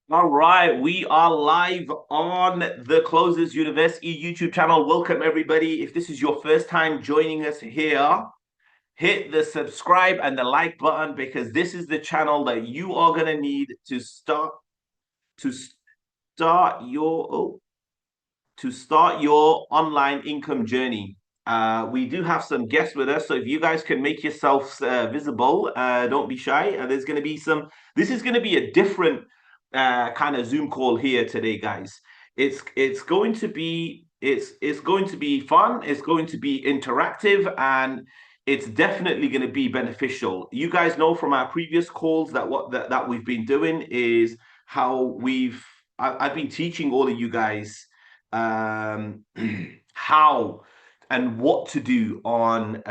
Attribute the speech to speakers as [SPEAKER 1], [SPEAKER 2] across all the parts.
[SPEAKER 1] All right, we are live on the Closers University YouTube channel. Welcome, everybody. If this is your first time joining us here, hit the subscribe and the like button because this is the channel that you are going to need to start your online income journey. We do have some guests with us, so if you guys can make yourselves visible, don't be shy. There's going to be some. This is going to be a different kind of Zoom call here today, guys. It's going to be it's going to be fun. It's going to be interactive, and it's definitely going to be beneficial. You guys know from our previous calls that that we've been doing is how I've been teaching all of you guys um, how and what to do on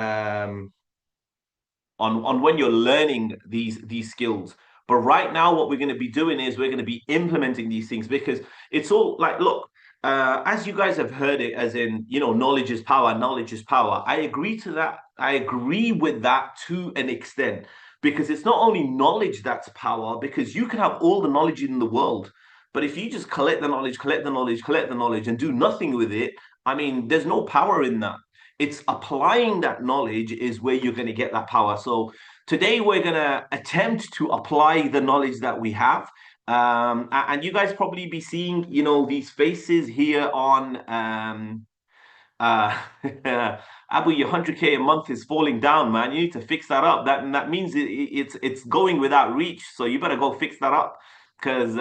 [SPEAKER 1] when you're learning these skills. But right now, what we're going to be doing is we're going to be implementing these things because it's all like, look, as you guys have heard it, as in, knowledge is power, knowledge is power. I agree to that. I agree with that to an extent because it's not only knowledge that's power, because you can have all the knowledge in the world. But if you just collect the knowledge, collect the knowledge, collect the knowledge, and do nothing with it, I mean, there's no power in that. It's applying that knowledge is where you're going to get that power. So today we're going to attempt to apply the knowledge that we have. And you guys probably be seeing, these faces here on uh, Abu, your 100K a month is falling down, man. You need to fix that up. That means it's going without reach. So you better go fix that up because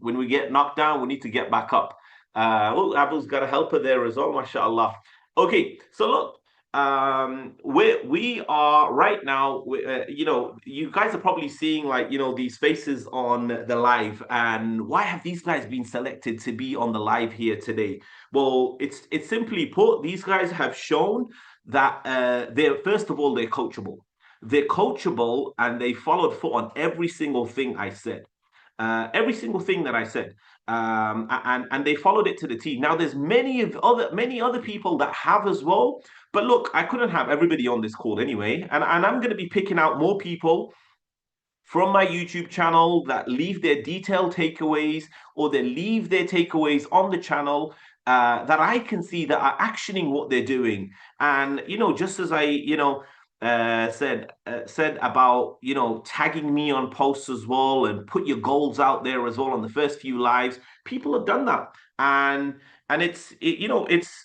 [SPEAKER 1] when we get knocked down, we need to get back up. Abu's got a helper there as well, mashallah. Okay, so look, we are right now. You guys are probably seeing like these faces on the live, and why have these guys been selected to be on the live here today? Well, it's simply put, these guys have shown that they're first of all they're coachable. They're coachable and they followed through on every single thing I said. Every single thing that I said. And they followed it to the T. Now there's many other people that have as well. But look, I couldn't have everybody on this call anyway. And I'm gonna be picking out more people from my YouTube channel that leave their detailed takeaways or they leave their takeaways on the channel that I can see that are actioning what they're doing. And just as I said about tagging me on posts as well and put your goals out there as well on the first few lives, people have done that. And it's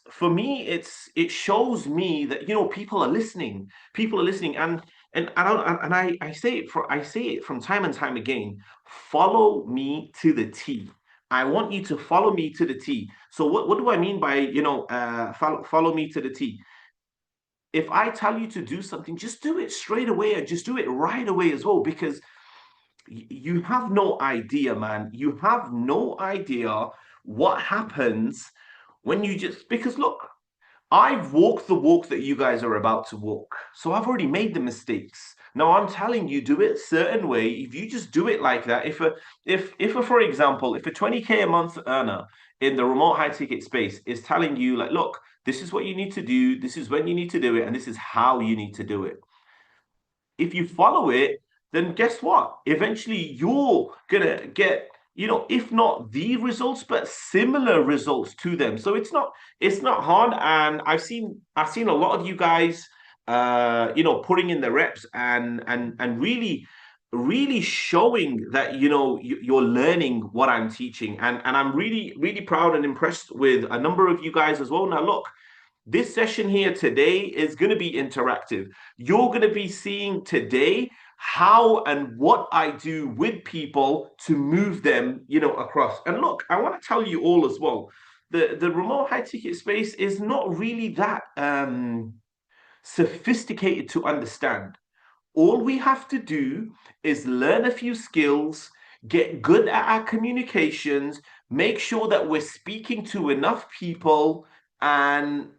[SPEAKER 1] for me, it shows me that people are listening. People are listening, and I say it from time and time again. Follow me to the T. I want you to follow me to the T. So what do I mean by follow me to the T? If I tell you to do something, just do it straight away and just do it right away as well, because you have no idea, man. You have no idea what happens when you just because look, I've walked the walk that you guys are about to walk. So I've already made the mistakes. Now I'm telling you, do it a certain way. If you just do it like that, if for example, if a 20K a month earner in the remote high ticket space is telling you like, look, this is what you need to do, this is when you need to do it, and this is how you need to do it. If you follow it, then guess what? Eventually you're gonna get, if not the results, but similar results to them. So it's not hard. And I've seen a lot of you guys putting in the reps and really showing that you're learning what I'm teaching. And I'm really proud and impressed with a number of you guys as well. Now look, this session here today is going to be interactive. You're going to be seeing today how and what I do with people to move them, across. And look, I want to tell you all as well. The remote high ticket space is not really that sophisticated to understand. All we have to do is learn a few skills, get good at our communications, make sure that we're speaking to enough people, and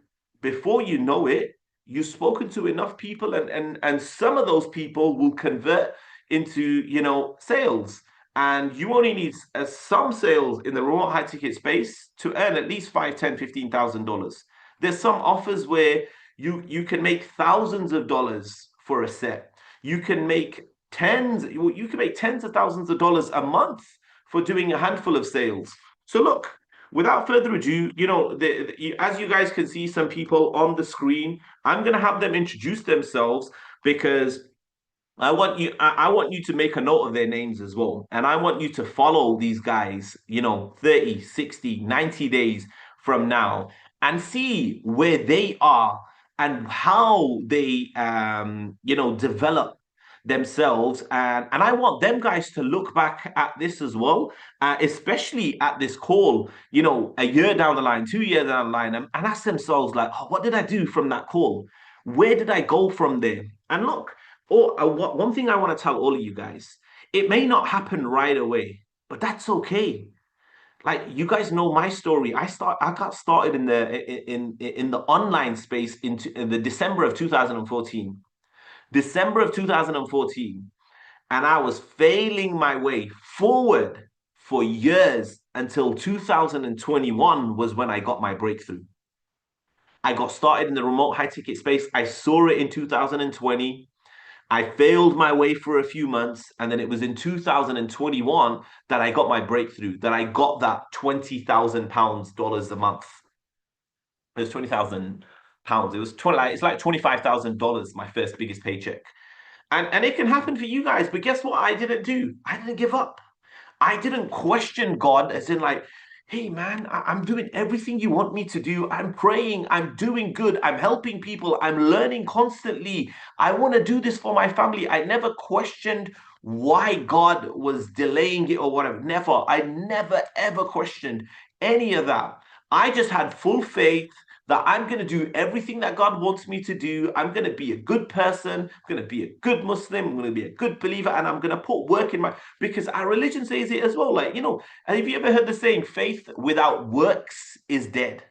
[SPEAKER 1] before you know it, you've spoken to enough people, and some of those people will convert into sales. And you only need some sales in the remote high ticket space to earn at least 5, 10, $15,000. There's some offers where you can make thousands of dollars for a set. You can make tens of thousands of dollars a month for doing a handful of sales. So look, without further ado, as you guys can see some people on the screen, I'm going to have them introduce themselves because I want you to make a note of their names as well. And I want you to follow these guys, 30, 60, 90 days from now and see where they are and how they develop themselves. And I want them guys to look back at this as well, especially at this call, a year down the line, 2 years down the line, and ask themselves like, oh, what did I do from that call? Where did I go from there? And look, one thing I want to tell all of you guys, it may not happen right away, but that's okay. Like you guys know my story. I got started in the online space in the December of 2014. December of 2014, and I was failing my way forward for years until 2021 was when I got my breakthrough. I got started in the remote high ticket space. I saw it in 2020. I failed my way for a few months, and then it was in 2021 that I got my breakthrough, that I got that £20,000 dollars a month. It was £20,000. It was 20, it's like $25,000, my first biggest paycheck. And it can happen for you guys, but guess what? I didn't do. I didn't give up. I didn't question God as in like, hey man, I'm doing everything you want me to do. I'm praying, I'm doing good, I'm helping people, I'm learning constantly. I want to do this for my family. I never questioned why God was delaying it or whatever. Never. I never ever questioned any of that. I just had full faith that I'm going to do everything that God wants me to do. I'm going to be a good person. I'm going to be a good Muslim. I'm going to be a good believer. And I'm going to put work in my, because our religion says it as well. Like, have you ever heard the saying, faith without works is dead?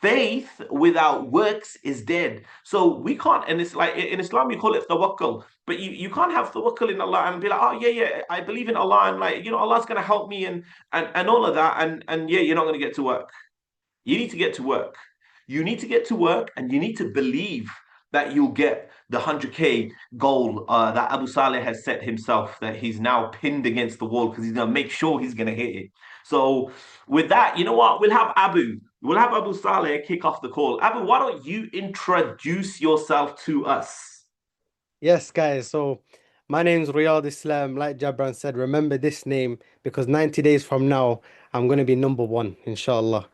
[SPEAKER 1] Faith without works is dead. So we can't, and it's like in Islam, you call it tawakkul, but you can't have tawakkul in Allah and be like, oh, yeah, yeah, I believe in Allah. And like, Allah's going to help me and all of that. And yeah, you're not going to get to work. You need to get to work. You need to get to work and you need to believe that you'll get the 100K goal that Abu Saleh has set himself, that he's now pinned against the wall because he's going to make sure he's going to hit it. So, with that, you know what? We'll have Abu Saleh kick off the call. Abu, why don't you introduce yourself to us?
[SPEAKER 2] Yes, guys. So my name's Riyadh Islam. Like Jabran said, remember this name because 90 days from now, I'm going to be number one, inshallah.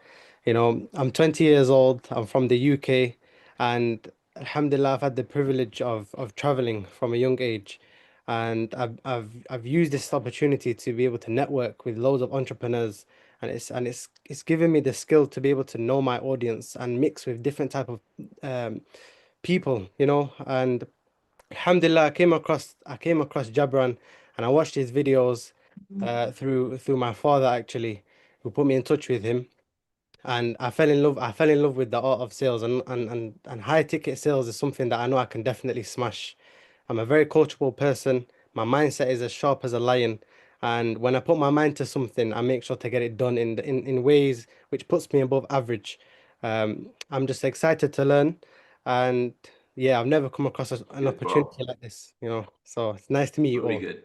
[SPEAKER 2] I'm 20 years old. I'm from the UK. And Alhamdulillah, I've had the privilege of traveling from a young age. And I've used this opportunity to be able to network with loads of entrepreneurs. And it's given me the skill to be able to know my audience and mix with different type of people. And Alhamdulillah, I came across Jabran and I watched his videos through my father actually, who put me in touch with him. And I fell in love with the art of sales and high ticket sales is something that I know I can definitely smash. I'm a very coachable person. My mindset is as sharp as a lion. And when I put my mind to something, I make sure to get it done in ways which puts me above average. I'm just excited to learn. And yeah, I've never come across an
[SPEAKER 1] Good, bro.
[SPEAKER 2] opportunity like this. So it's nice to meet you
[SPEAKER 1] Very
[SPEAKER 2] all.
[SPEAKER 1] good.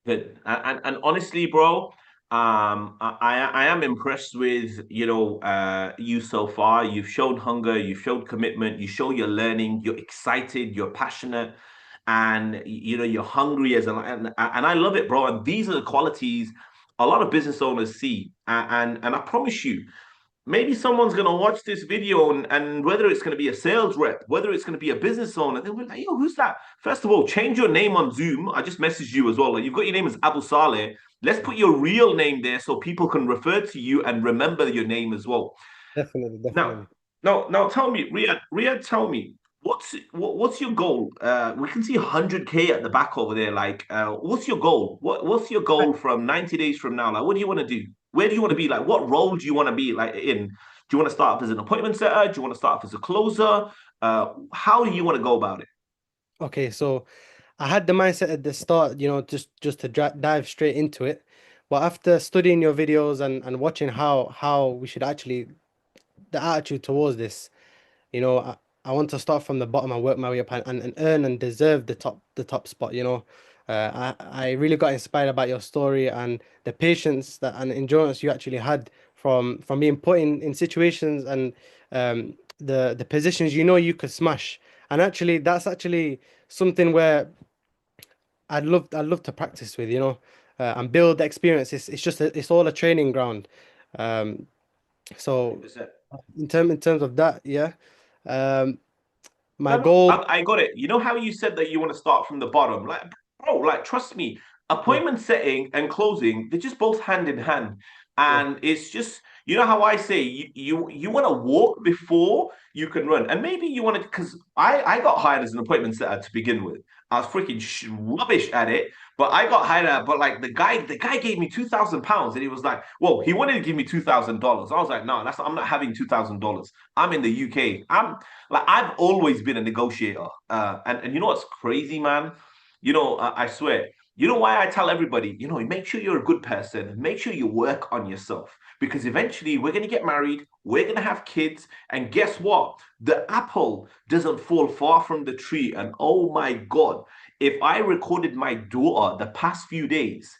[SPEAKER 1] Good. And honestly, bro, I am impressed with, you so far. You've shown hunger, you've showed commitment, you show you're learning, you're excited, you're passionate, and you're hungry and I love it, bro. And these are the qualities a lot of business owners see. And I promise you, maybe someone's going to watch this video and whether it's going to be a sales rep, whether it's going to be a business owner, they'll be like, yo, who's that? First of all, change your name on Zoom. I just messaged you as well. Like, you've got your name as Abu Saleh. Let's put your real name there so people can refer to you and remember your name as well.
[SPEAKER 2] Definitely,
[SPEAKER 1] Now,
[SPEAKER 2] definitely.
[SPEAKER 1] now, tell me, Riyad, tell me, what's your goal? We can see 100K at the back over there. Like, what's your goal? What's your goal from 90 days from now? Like, what do you want to do? Where do you want to be? Like, what role do you want to be like in? Do you want to start off as an appointment setter? Do you want to start off as a closer? How do you want to go about it?
[SPEAKER 2] Okay, so I had the mindset at the start, just to dive straight into it. But after studying your videos and watching how we should actually the attitude towards this, I want to start from the bottom and work my way up and earn and deserve the top spot. I really got inspired about your story and the patience that and endurance you actually had from being put in situations and the positions you know you could smash. And actually, that's actually something where I'd love to practice with, and build the experience. It's just it's all a training ground. Um, so
[SPEAKER 1] 100%.
[SPEAKER 2] in terms of that, yeah. Um, my
[SPEAKER 1] No, no,
[SPEAKER 2] goal,
[SPEAKER 1] I got it. You know how you said that you want to start from the bottom? Like, bro, like, trust me,
[SPEAKER 2] yeah,
[SPEAKER 1] appointment setting and closing, they're just both hand in hand.
[SPEAKER 2] yeah,
[SPEAKER 1] And it's just, you know how I say, you want to walk before you can run. And maybe you want to, because I got hired as an appointment setter to begin with. I was freaking rubbish at it, but I got hired at, but like the guy gave me £2,000 and he was like, well, he wanted to give me $2,000. I was like, no, I'm not having $2,000. I'm in the UK. I've always been a negotiator. And you know what's crazy, man? I swear. You know why I tell everybody, make sure you're a good person, make sure you work on yourself. Because eventually we're gonna get married, we're gonna have kids, and guess what? The apple doesn't fall far from the tree. And oh my God, if I recorded my daughter the past few days,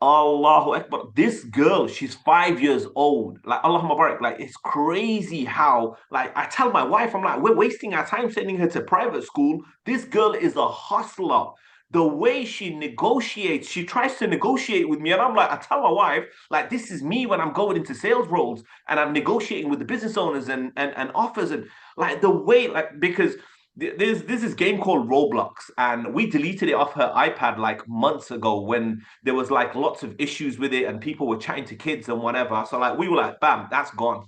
[SPEAKER 1] Allahu Akbar. This girl, she's 5 years old. Like Allahumma barak. Like it's crazy how, like, I tell my wife, I'm like, we're wasting our time sending her to private school. This girl is a hustler. The way she negotiates, she tries to negotiate with me. And I'm like, I tell my wife, like, this is me when I'm going into sales roles and I'm negotiating with the business owners and offers and like the way, like, because there's this game called Roblox, and we deleted it off her iPad like months ago when there was like lots of issues with it and people were chatting to kids and whatever. So like we were like, bam, that's gone.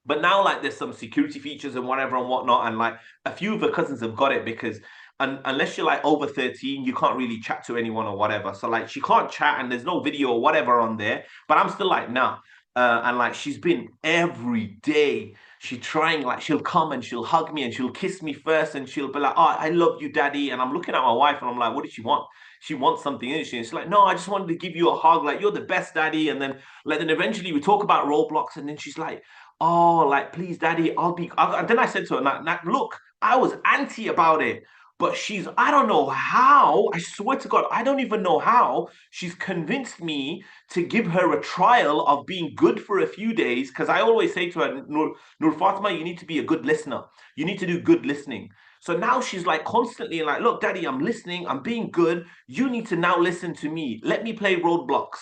[SPEAKER 1] But now, like, there's some security features and whatever and whatnot, and like a few of her cousins have got it because unless you're like over 13, you can't really chat to anyone or whatever. So like she can't chat and there's no video or whatever on there. But I'm still like, nah. And like she's been every day. She trying like she'll come and she'll hug me and she'll kiss me first and she'll be like, "Oh, I love you, daddy." And I'm looking at my wife and I'm like, "What does she want?" She wants something, isn't she? And she's like, "No, I just wanted to give you a hug. Like you're the best, daddy." And then like then eventually we talk about Roblox and then she's like, "Oh, like please, daddy, And then I said to her, look, I was anti about it, but I don't know how, I swear to God, I don't even know how she's convinced me to give her a trial of being good for a few days. Because I always say to her, Nur Fatima, you need to be a good listener. You need to do good listening. So now she's like constantly like, look, daddy, I'm listening, I'm being good. You need to now listen to me. Let me play roadblocks.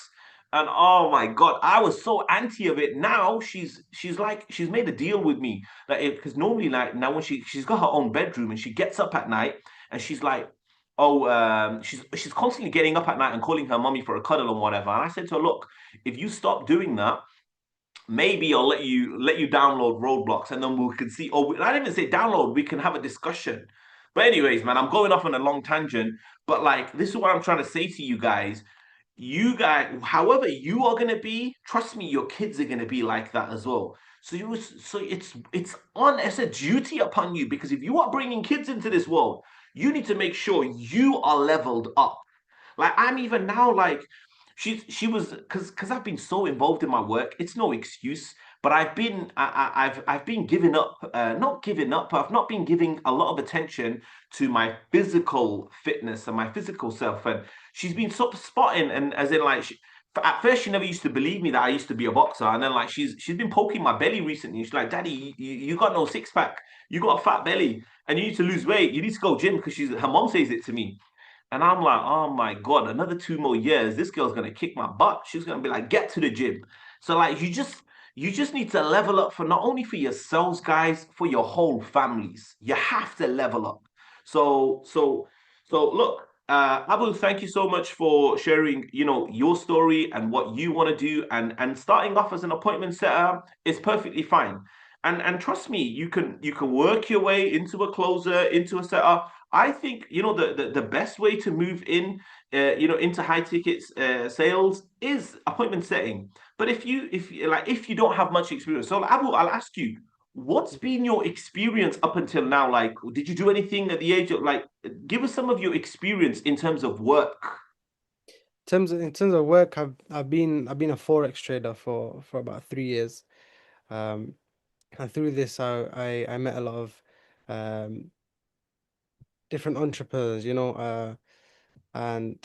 [SPEAKER 1] And oh my God, I was so anti of it. Now she's like she's made a deal with me that because normally like now when she's got her own bedroom and she gets up at night and she's like, oh, she's constantly getting up at night and calling her mommy for a cuddle and whatever. And I said to her, look, if you stop doing that, maybe I'll let you download Roadblocks and then we can see. Or I didn't even say download. We can have a discussion. But anyways, man, I'm going off on a long tangent. But like, this is what I'm trying to say to you guys. You guys, however you are gonna be, trust me, your kids are gonna be like that as well. So it's a duty upon you because if you are bringing kids into this world, you need to make sure you are leveled up. Like I'm even now like she was because I've been so involved in my work. It's no excuse, but I've been giving up, not giving up. I've not been giving a lot of attention to my physical fitness and my physical self. And she's been sort of spotting, and as in like. At first, she never used to believe me that I used to be a boxer, and then like she's been poking my belly recently. She's like, "Daddy, you got no six pack. You got a fat belly, and you need to lose weight. You need to go gym." Because she's her mom says it to me, and I'm like, oh my God, another 2 more years, this girl's gonna kick my butt. She's gonna be like, get to the gym. So like you just need to level up for not only for yourselves, guys, for your whole families. You have to level up. So so so look, Abu, thank you so much for sharing, your story and what you want to do and starting off as an appointment setter is perfectly fine. And trust me, you can work your way into a closer, into a setter. I think the best way to move into high tickets sales is appointment setting. But if you don't have much experience, so Abu, I'll ask you, what's been your experience up until now? Like, did you do anything at the age of like? Give us some of your experience in terms of work.
[SPEAKER 2] in terms of work, I've been a forex trader for about 3 years. Um, and through this, I met a lot of um different entrepreneurs. And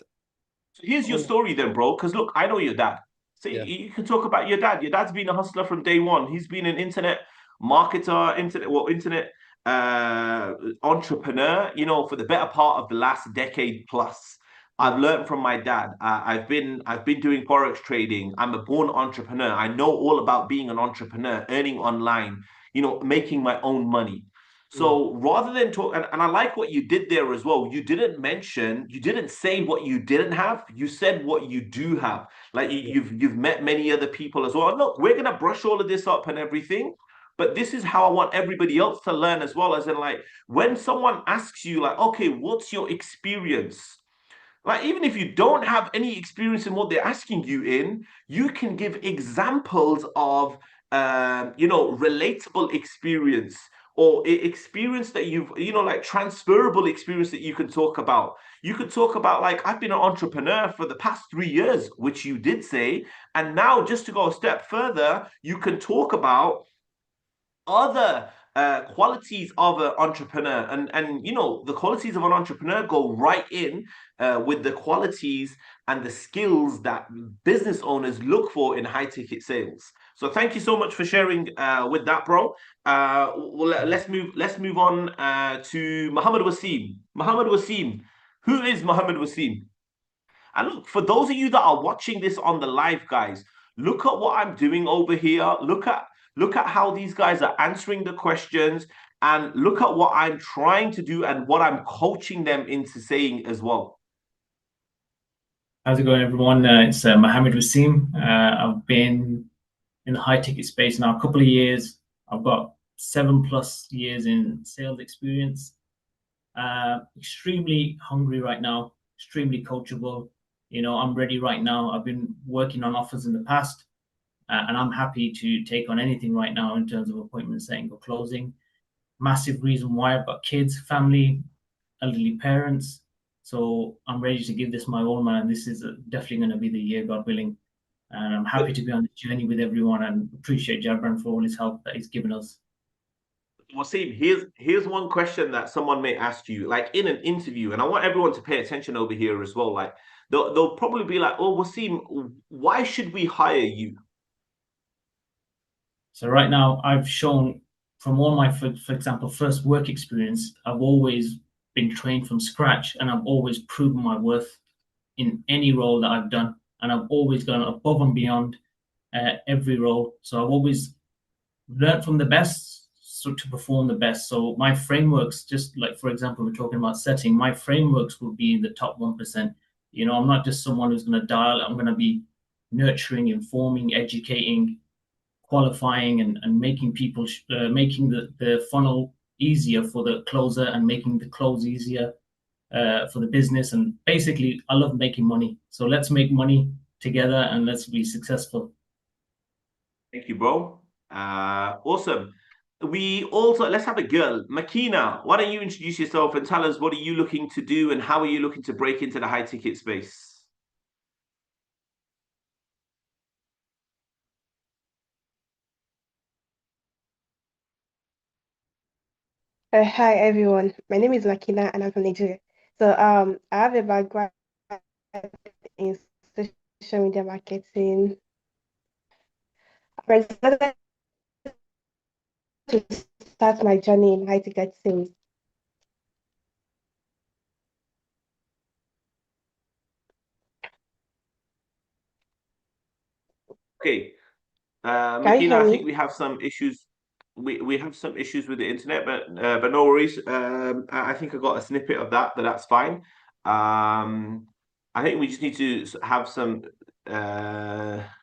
[SPEAKER 1] So here's your
[SPEAKER 2] oh,
[SPEAKER 1] story then, bro. Because look, I know your dad. So
[SPEAKER 2] yeah,
[SPEAKER 1] you can talk about your dad. Your dad's been a hustler from day one. He's been an internet marketer, internet uh, entrepreneur. You know, for the better part of the last decade plus.
[SPEAKER 2] yeah,
[SPEAKER 1] I've learned from my dad. I've been doing forex trading. I'm a born entrepreneur. I know all about being an entrepreneur, earning online. You know, making my own money.
[SPEAKER 2] mm,
[SPEAKER 1] So rather than talk, and I like what you did there as well. You didn't say what you didn't have. You said what you do have. Like
[SPEAKER 2] yeah,
[SPEAKER 1] you've met many other people as well. And look, we're gonna brush all of this up and everything, but this is how I want everybody else to learn as well. As in, like when someone asks you, like, okay, what's your experience? Like, even if you don't have any experience in what they're asking you in, you can give examples of, relatable experience or experience that like transferable experience that you can talk about. You could talk about, like, I've been an entrepreneur for the past 3 years, which you did say. And now, just to go a step further, you can talk about other qualities of an entrepreneur, and the qualities of an entrepreneur go right in with the qualities and the skills that business owners look for in high ticket sales. So thank you so much for sharing with that, bro. Well,
[SPEAKER 2] mm.
[SPEAKER 1] let's move on to Muhammad Wasim. Muhammad Wasim, who is Muhammad Wasim? And look, for those of you that are watching this on the live, guys, look at what I'm doing over here. Look at how these guys are answering the questions, and look at what I'm trying to do and what I'm coaching them into saying as well.
[SPEAKER 3] How's it going, everyone? It's Mohammed Wasim. I've been in the high ticket space now a couple of years. I've got 7+ years in sales experience. Extremely hungry right now, extremely coachable. I'm ready right now. I've been working on offers in the past, and I'm happy to take on anything right now in terms of appointment setting or closing. Massive reason why I've got kids, family, elderly parents. So I'm ready to give this my all, man. This is definitely going to be the year, God willing. And I'm happy to be on this journey with everyone and appreciate Jabran for all his help that he's given us.
[SPEAKER 1] Wasim, here's one question that someone may ask you, like in an interview, and I want everyone to pay attention over here as well. Like they'll probably be like, "Oh, Wasim, why should we hire you?"
[SPEAKER 3] So right now, I've shown from all my, for example, first work experience, I've always been trained from scratch and I've always proven my worth in any role that I've done. And I've always gone above and beyond every role. So I've always learn from the best so to perform the best. So my frameworks, just like for example, we're talking about setting, my frameworks will be in the top 1%. I'm not just someone who's going to dial, I'm going to be nurturing, informing, educating, qualifying, and making people, making the funnel easier for the closer and making the close easier for the business. And basically, I love making money. So let's make money together and let's be successful.
[SPEAKER 1] Thank you, bro. Awesome. We also let's have a girl, Makina. Why don't you introduce yourself and tell us what are you looking to do and how are you looking to break into the high ticket space?
[SPEAKER 4] Hi everyone. My name is Makina and I'm from Nigeria. I have a background in social media marketing. I decided to start my journey in high ticket sales.
[SPEAKER 1] Okay.
[SPEAKER 4] Can you
[SPEAKER 1] Makina,
[SPEAKER 4] hear
[SPEAKER 1] I think
[SPEAKER 4] me?
[SPEAKER 1] we have some issues. We have some issues with the internet, but no worries. I think I got a snippet of that, but that's fine. I think we just need to have some.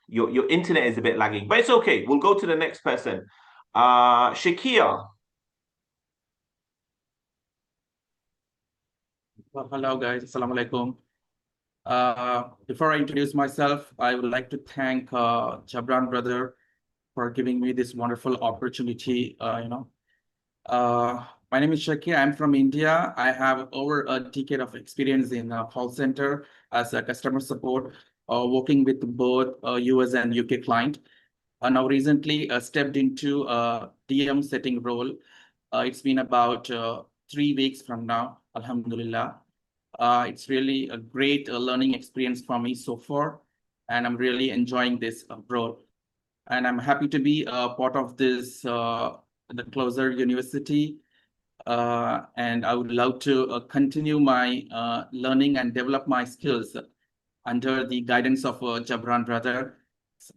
[SPEAKER 1] Your internet is a bit lagging, but it's okay. We'll go to the next person. Shakia.
[SPEAKER 5] Hello guys, Assalamu alaikum. Before I introduce myself, I would like to thank Jabran brother for giving me this wonderful opportunity. My name is Shakir. I'm from India. I have over a decade of experience in call center as a customer support, working with both US and UK client. Now recently stepped into a DM setting role. It's been about 3 weeks from now, Alhamdulillah. It's really a great learning experience for me so far, and I'm really enjoying this abroad. And I'm happy to be a part of this the Closer University. And I would love to continue my learning and develop my skills under the guidance of Jabran brother.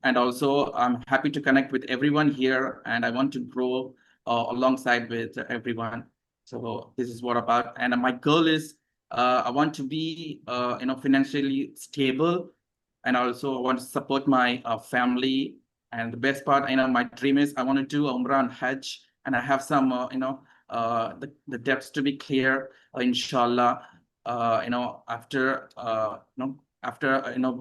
[SPEAKER 5] And also, I'm happy to connect with everyone here, and I want to grow alongside with everyone. So this is what about. And my goal is I want to be financially stable, and also I want to support my family. And the best part, my dream is I want to do Umrah and Hajj, and I have some the debts to be clear, inshallah. After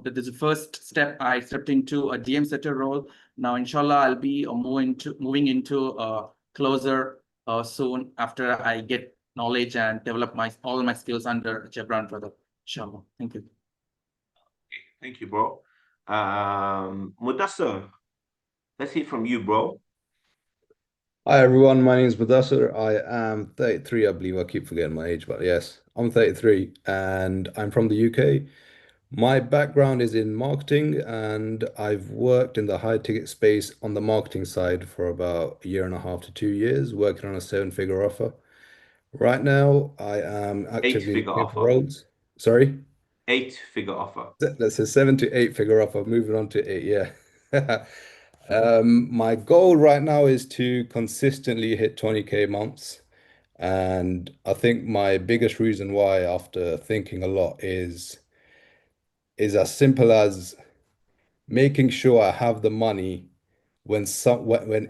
[SPEAKER 5] this is the first step, I stepped into a DM setter role. Now, inshallah, I'll be moving into Closer soon after I get knowledge and develop all my skills under Jabran brother. Inshallah. Thank you.
[SPEAKER 1] Thank you, bro. Mudassar, let's hear from you, bro.
[SPEAKER 6] Hi everyone, my name is Mudassar. I am 33, I believe. I keep forgetting my age, but yes, I'm 33 and I'm from the UK. My background is in marketing and I've worked in the high ticket space on the marketing side for about a year and a half to 2 years, working on a seven-figure offer. Right now, I am actively
[SPEAKER 1] Eight-figure
[SPEAKER 6] looking for
[SPEAKER 1] offer.
[SPEAKER 6] roles. Sorry?
[SPEAKER 1] Eight-figure offer.
[SPEAKER 6] That's a 7 to 8 figure offer, moving on to eight, yeah. My goal right now is to consistently hit 20K months. And I think my biggest reason why, after thinking a lot, is as simple as making sure I have the money when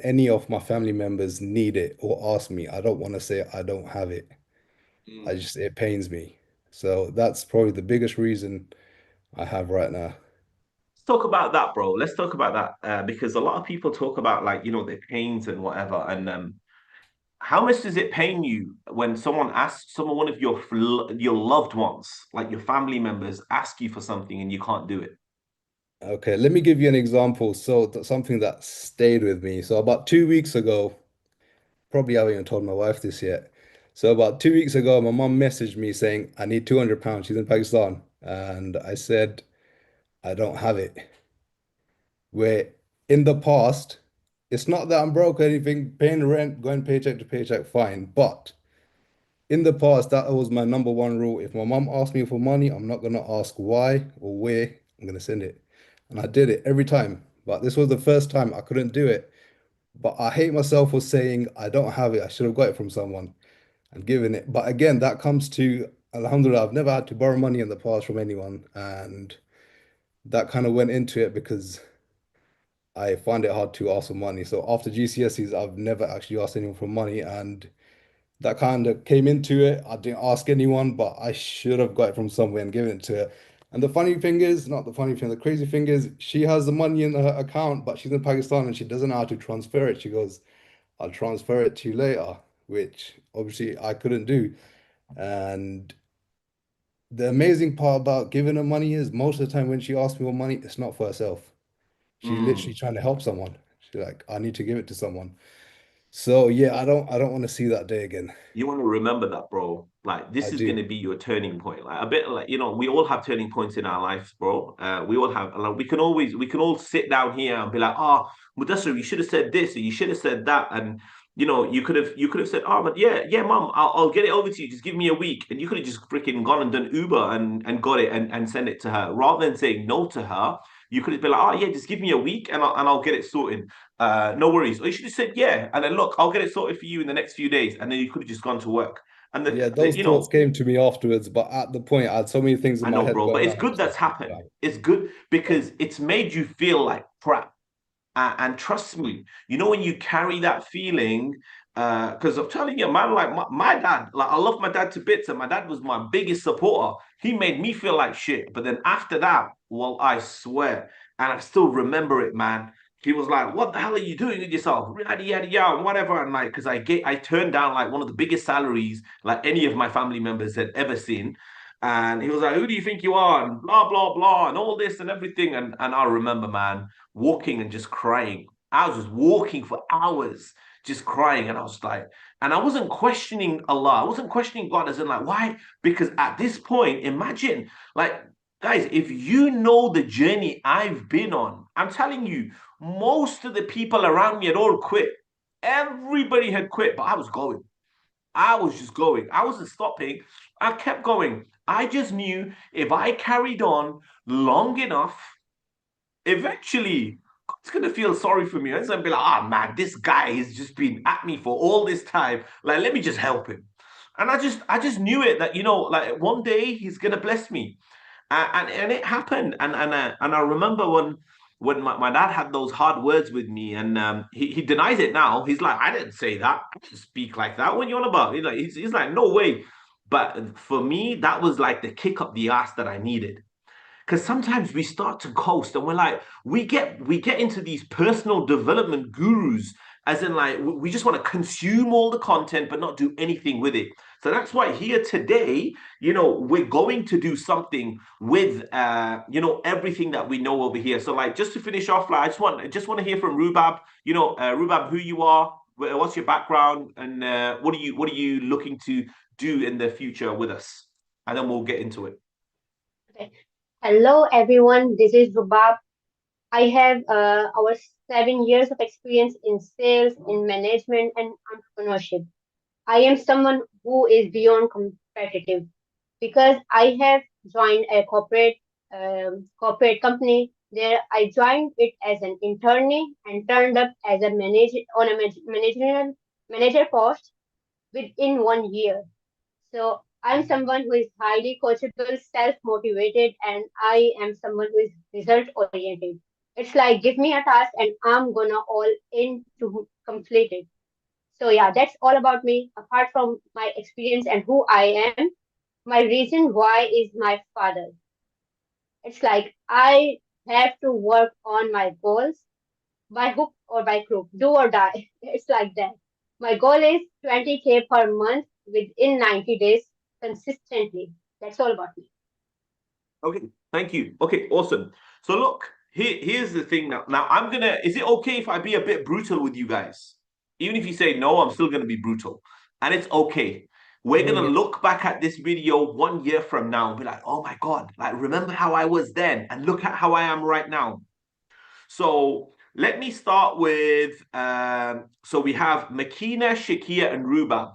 [SPEAKER 6] any of my family members need it or ask me. I don't want to say I don't have it. It pains me. So that's probably the biggest reason I have right now.
[SPEAKER 1] Let's talk about that, bro. Let's talk about that because a lot of people talk about like their pains and whatever. And how much does it pain you when someone asks one of your loved ones, like your family members, ask you for something and you can't do it?
[SPEAKER 6] Okay, let me give you an example. So something that stayed with me. So about 2 weeks ago, probably haven't even told my wife this yet. So about 2 weeks ago, my mom messaged me saying, I need £200. She's in Pakistan. And I said, I don't have it. Where in the past, it's not that I'm broke or anything, paying rent, going paycheck to paycheck, fine. But in the past, that was my number one rule. If my mom asked me for money, I'm not gonna ask why or where. I'm gonna send it. And I did it every time. But this was the first time I couldn't do it. But I hate myself for saying I don't have it. I should have got it from someone and given it. But again, that comes to Alhamdulillah, I've never had to borrow money in the past from anyone. And that kind of went into it because I find it hard to ask for money. So after GCSEs, I've never actually asked anyone for money, and that kind of came into it. I didn't ask anyone, but I should have got it from somewhere and given it to her. And the funny thing is, not the funny thing, the crazy thing is, she has the money in her account, but she's in Pakistan and she doesn't know how to transfer it. She goes, I'll transfer it to you later, which obviously I couldn't do. And the amazing part about giving her money is most of the time when she asks me for money, it's not for herself. She's literally
[SPEAKER 1] Mm.
[SPEAKER 6] trying to help someone. She's like, I need to give it to someone. So yeah, I don't want to see that day again.
[SPEAKER 1] You want to remember that, bro. Like
[SPEAKER 6] I
[SPEAKER 1] this is going
[SPEAKER 6] do.
[SPEAKER 1] to be your turning point. Like a bit like we all have turning points in our lives, bro. We all have. Like we can all sit down here and be like, oh, Mudassar, you should have said this or you should have said that, and you could have said, oh, but yeah, mom, I'll get it over to you. Just give me a week, and you could have just freaking gone and done Uber and got it and send it to her rather than saying no to her. You could have been like, oh yeah, just give me a week and I'll get it sorted. No worries. Or you should have said, yeah. And then look, I'll get it sorted for you in the next few days. And then you could have just gone to work. And
[SPEAKER 6] Yeah, those thoughts came to me afterwards, but at the point, I had so many things in
[SPEAKER 1] I
[SPEAKER 6] my
[SPEAKER 1] know,
[SPEAKER 6] head
[SPEAKER 1] bro, but
[SPEAKER 6] going
[SPEAKER 1] it's
[SPEAKER 6] on. I
[SPEAKER 1] good
[SPEAKER 6] just
[SPEAKER 1] that's
[SPEAKER 6] had to
[SPEAKER 1] happened.
[SPEAKER 6] calm.
[SPEAKER 1] It's good
[SPEAKER 6] Yeah.
[SPEAKER 1] because it's made you feel like crap. And trust me, when you carry that feeling, because I'm telling you, man, like my dad, like I love my dad to bits, and my dad was my biggest supporter. He made me feel like shit. But then after that, well, I swear, and I still remember it, man. He was like, "What the hell are you doing with yourself?" Yada yada yada, whatever. And like, because I turned down like one of the biggest salaries like any of my family members had ever seen. And he was like, "Who do you think you are?" And blah blah blah, and all this and everything. And I remember, man, walking and just crying. I was just walking for hours, just crying. And I was like, and I wasn't questioning Allah. I wasn't questioning God as in like, why? Because at this point, imagine, like, guys, if you know the journey I've been on, I'm telling you, most of the people around me had all quit. Everybody had quit, but I was going. I was just going. I wasn't stopping. I kept going. I just knew if I carried on long enough, eventually God's gonna feel sorry for me. It's gonna be like, ah, man, this guy has just been at me for all this time. Like, let me just help him. And I just knew it that like one day he's gonna bless me, and it happened. And I remember when my dad had those hard words with me, and he denies it now. He's like, I didn't say that. I didn't speak like that. What are you on about? He's like, no way. But for me, that was like the kick up the ass that I needed, because sometimes we start to coast and we're like we get into these personal development gurus, as in like we just want to consume all the content but not do anything with it. So that's why here today, we're going to do something with everything that we know over here. So like, just to finish off, like, I just want to hear from Rubab. Rubab, who you are, what's your background, and what are you looking to do in the future with us, and then we'll get into it.
[SPEAKER 7] Okay. Hello, everyone. This is Rubab. I have over 7 years of experience in sales, in management, and entrepreneurship. I am someone who is beyond competitive because I have joined a corporate company. There, I joined it as an internee and turned up as a managerial manager post within 1 year. So I'm someone who is highly coachable, self-motivated, and I am someone who is result-oriented. It's like give me a task and I'm gonna all in to complete it. So yeah, that's all about me. Apart from my experience and who I am, my reason why is my father. It's like I have to work on my goals by hook or by crook, do or die. It's like that. My goal is 20K per month within 90 days consistently. That's all about me.
[SPEAKER 1] Okay, thank you. Okay, awesome. So look, here's the thing now. Now I'm gonna. Is it okay if I be a bit brutal with you guys? Even if you say no, I'm still gonna be brutal, and it's okay. We're
[SPEAKER 2] Bring
[SPEAKER 1] gonna
[SPEAKER 2] it.
[SPEAKER 1] look back at this video 1 year from now and be like, oh my God, like remember how I was then, and look at how I am right now. So let me start with. So we have Makina, Shakia, and Rubab.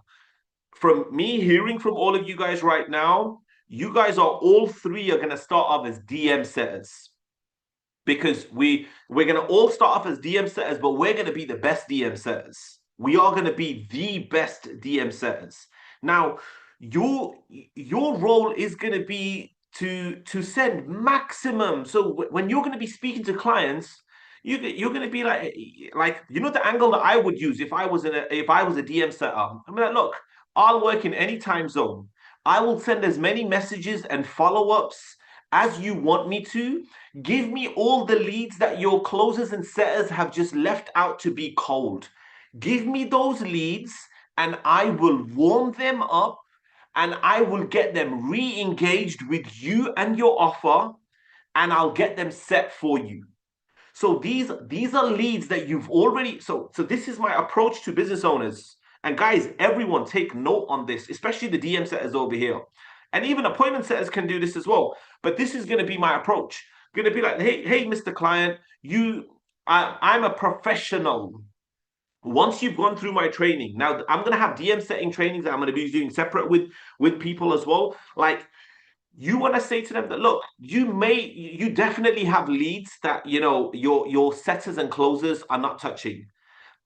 [SPEAKER 1] From me hearing from all of you guys right now, you guys are all three are gonna start off as DM setters, because we're gonna all start off as DM setters, but we're gonna be the best DM setters. We are gonna be the best DM setters. Now, your your role is gonna be to send maximum. So when you're gonna be speaking to clients, you're gonna be like the angle that I would use if I was a DM setter. I'm like, look, I'll work in any time zone. I will send as many messages and follow-ups as you want me to. Give me all the leads that your closers and setters have just left out to be cold. Give me those leads and I will warm them up, and I will get them re-engaged with you and your offer, and I'll get them set for you. So these are leads that you've already. So this is my approach to business owners. And guys, everyone take note on this, especially the DM setters over here. And even appointment setters can do this as well. But this is going to be my approach. Going to be like, hey, Mr. Client, I'm a professional. Once you've gone through my training, now I'm going to have DM setting trainings that I'm going to be doing separate with people as well. Like, you want to say to them that, look, you definitely have leads that your setters and closers are not touching.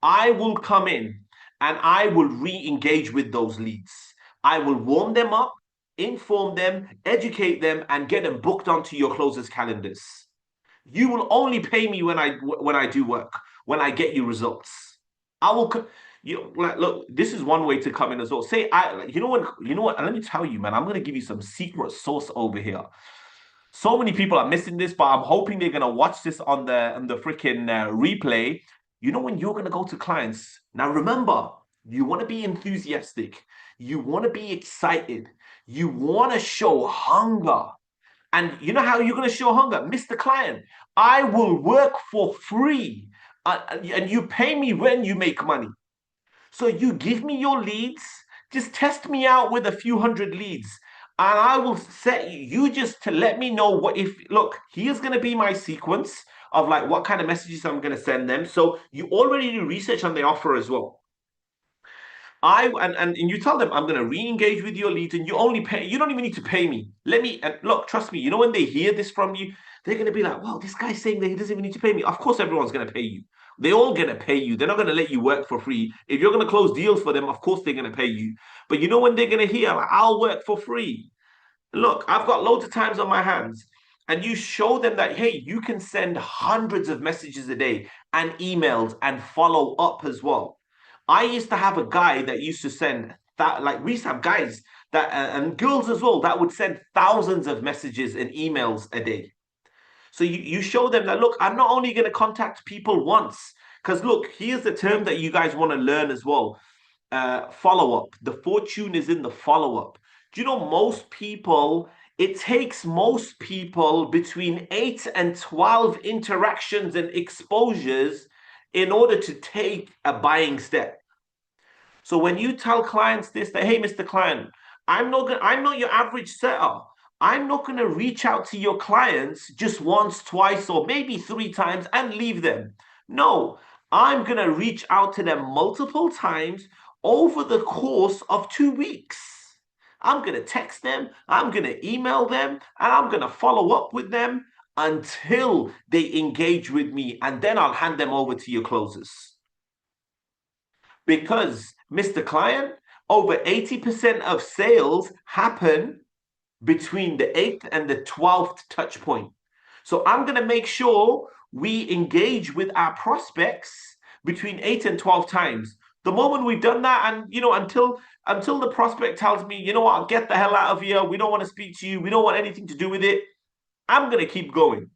[SPEAKER 1] I will come in and I will re-engage with those leads. I will warm them up, inform them, educate them, and get them booked onto your closers calendars. You will only pay me when I do work, when I get you results. I will. Like, look, this is one way to come in as well. Say, you know what? And let me tell you, man, I'm gonna give you some secret sauce over here. So many people are missing this, but I'm hoping they're gonna watch this on the freaking replay. You know, when you're gonna go to clients now, remember, you want to be enthusiastic, you want to be excited, you want to show hunger. And you know how you're going to show hunger? Mr. Client, I will work for free. And you pay me when you make money. So you give me your leads, just test me out with a few hundred leads. And I will set you just to let me know what if look, here's gonna be my sequence of like what kind of messages I'm gonna send them. So you already do research on the offer as well. And you tell them I'm gonna re-engage with your leads and you only pay, you don't even need to pay me. Let me and look, trust me, you know when they hear this from you, they're gonna be like, wow, this guy's saying that he doesn't even need to pay me. Of course, everyone's gonna pay you. They all gonna pay you. They're not gonna let you work for free. If you're gonna close deals for them, of course they're gonna pay you. But you know when they're gonna hear, like, I'll work for free. Look, I've got loads of times on my hands. And you show them that, hey, you can send hundreds of messages a day and emails and follow up as well. I used to have a guy that used to send that, like, we used to have guys that, and girls as well, that would send thousands of messages and emails a day. So you show them that, look, I'm not only going to contact people once, because look, here's the term that you guys want to learn as well, follow up. The fortune is in the follow up. Do you know most people, it takes most people between 8 and 12 interactions and exposures in order to take a buying step. So when you tell clients this, that, hey, Mr. Client, I'm not your average setter. I'm not going to reach out to your clients just once, twice, or maybe three times and leave them. No, I'm going to reach out to them multiple times over the course of 2 weeks. I'm going to text them, I'm going to email them, and I'm going to follow up with them until they engage with me, and then I'll hand them over to your closers. Because, Mr. Client, over 80% of sales happen between the 8th and the 12th touch point. So I'm going to make sure we engage with our prospects between 8 and 12 times. The moment we've done that, and until the prospect tells me, you know what, get the hell out of here, we don't want to speak to you, we don't want anything to do with it, I'm going to keep going.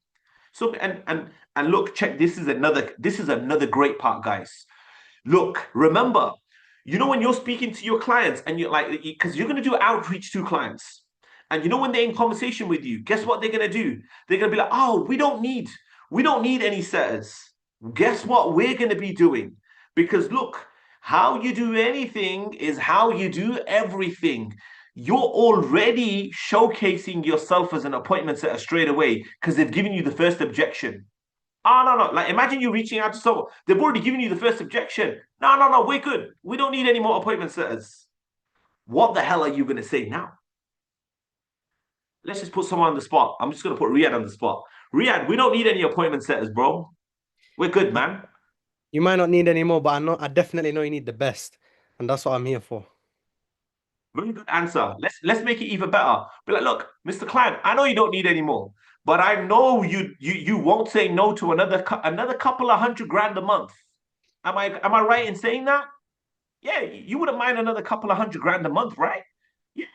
[SPEAKER 1] So and look, check, this is another great part, guys. Look, remember, you know when you're speaking to your clients and you're like, because you're going to do outreach to clients, and you know when they're in conversation with you, guess what they're going to do? They're going to be like, oh, we don't need any setters. Guess what we're going to be doing? Because look, how you do anything is how you do everything. You're already showcasing yourself as an appointment setter straight away because they've given you the first objection. Oh, no. Like, imagine you reaching out to someone. They've already given you the first objection. No. We're good. We don't need any more appointment setters. What the hell are you going to say now? Let's just put someone on the spot. I'm just going to put Riyadh on the spot. Riyadh, we don't need any appointment setters, bro. We're good, man.
[SPEAKER 2] You might not need any more, but I definitely know you need the best. And that's what I'm here for.
[SPEAKER 1] Very good answer. Let's make it even better. Be like, look, Mr. Client, I know you don't need any more, but I know you won't say no to another couple of $100,000 a month. Am I right in saying that? Yeah, you wouldn't mind another couple of $100,000 a month, right? Yeah.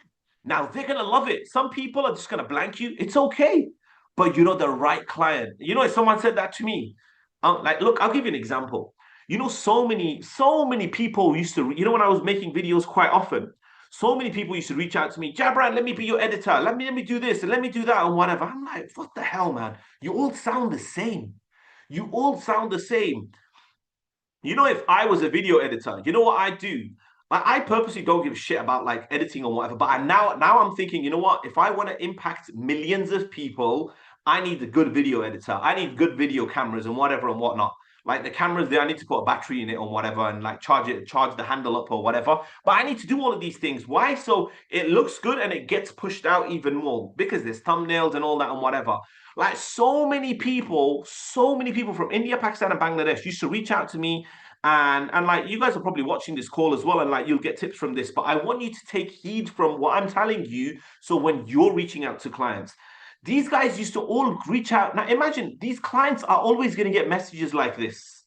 [SPEAKER 1] Now they're gonna love it. Some people are just gonna blank you. It's okay, but you know the right client. You know, if someone said that to me, like, look, I'll give you an example. You know, so many people used to. You know, when I was making videos quite often, so many people used to reach out to me, Jabran, let me be your editor. Let me do this and let me do that and whatever. I'm like, what the hell, man? You all sound the same. You all sound the same. You know, if I was a video editor, you know what I do? Like, I purposely don't give a shit about like editing or whatever. But now I'm thinking, you know what? If I want to impact millions of people, I need a good video editor. I need good video cameras and whatever and whatnot. Like the cameras there, I need to put a battery in it or whatever and like charge the handle up or whatever. But I need to do all of these things. Why? So it looks good and it gets pushed out even more because there's thumbnails and all that and whatever. Like so many people from India, Pakistan, and Bangladesh used to reach out to me and like you guys are probably watching this call as well, and like you'll get tips from this. But I want you to take heed from what I'm telling you. So when you're reaching out to clients, these guys used to all reach out. Now imagine these clients are always going to get messages like this.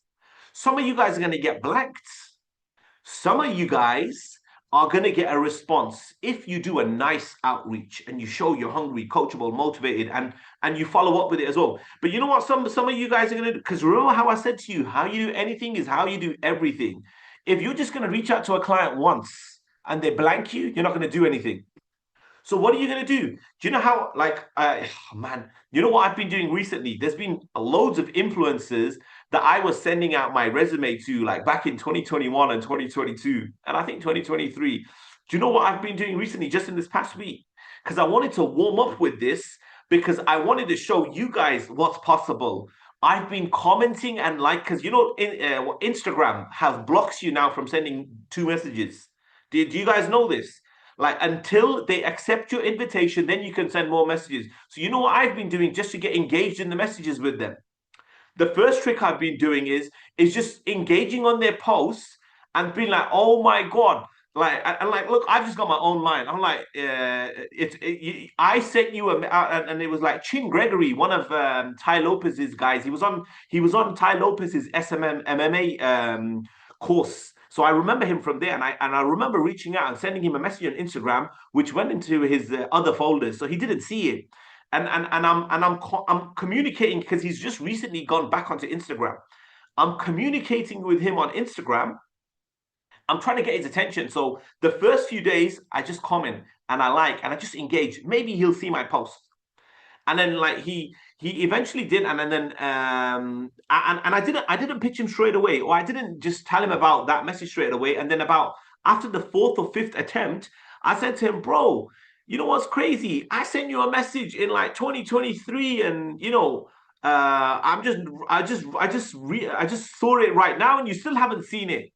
[SPEAKER 1] Some of you guys are going to get blanked. Some of you guys are going to get a response if you do a nice outreach and you show you're hungry, coachable, motivated, and you follow up with it as well. But you know what some of you guys are going to do? Because remember how I said to you, how you do anything is how you do everything. If you're just going to reach out to a client once and they blank you, you're not going to do anything. So what are you going to do? Do you know how, like, man, you know what I've been doing recently? There's been loads of influencers that I was sending out my resume to like back in 2021 and 2022, and I think 2023. Do you know what I've been doing recently, just in this past week? Because I wanted to warm up with this because I wanted to show you guys what's possible. I've been commenting and like, because Instagram have blocks you now from sending two messages. Do you guys know this? Like until they accept your invitation, then you can send more messages. So you know what I've been doing just to get engaged in the messages with them? The first trick I've been doing is just engaging on their posts and being like, oh my god, like and like, look, I've just got my own line. I'm like, I sent you and it was like Chin Gregory, one of Ty Lopez's guys. He was on Ty Lopez's SMM MMA course. So I remember him from there, and I remember reaching out and sending him a message on Instagram, which went into his other folders, so he didn't see it and I'm communicating because he's just recently gone back onto Instagram. I'm communicating with him on Instagram. I'm trying to get his attention. So the first few days, I just comment and I like and I just engage. Maybe he'll see my post. And then like he eventually did, and then and I didn't pitch him straight away, or I didn't just tell him about that message straight away. And then about after the fourth or fifth attempt, I said to him, bro, you know what's crazy? I sent you a message in like 2023, and I just saw it right now, and you still haven't seen it.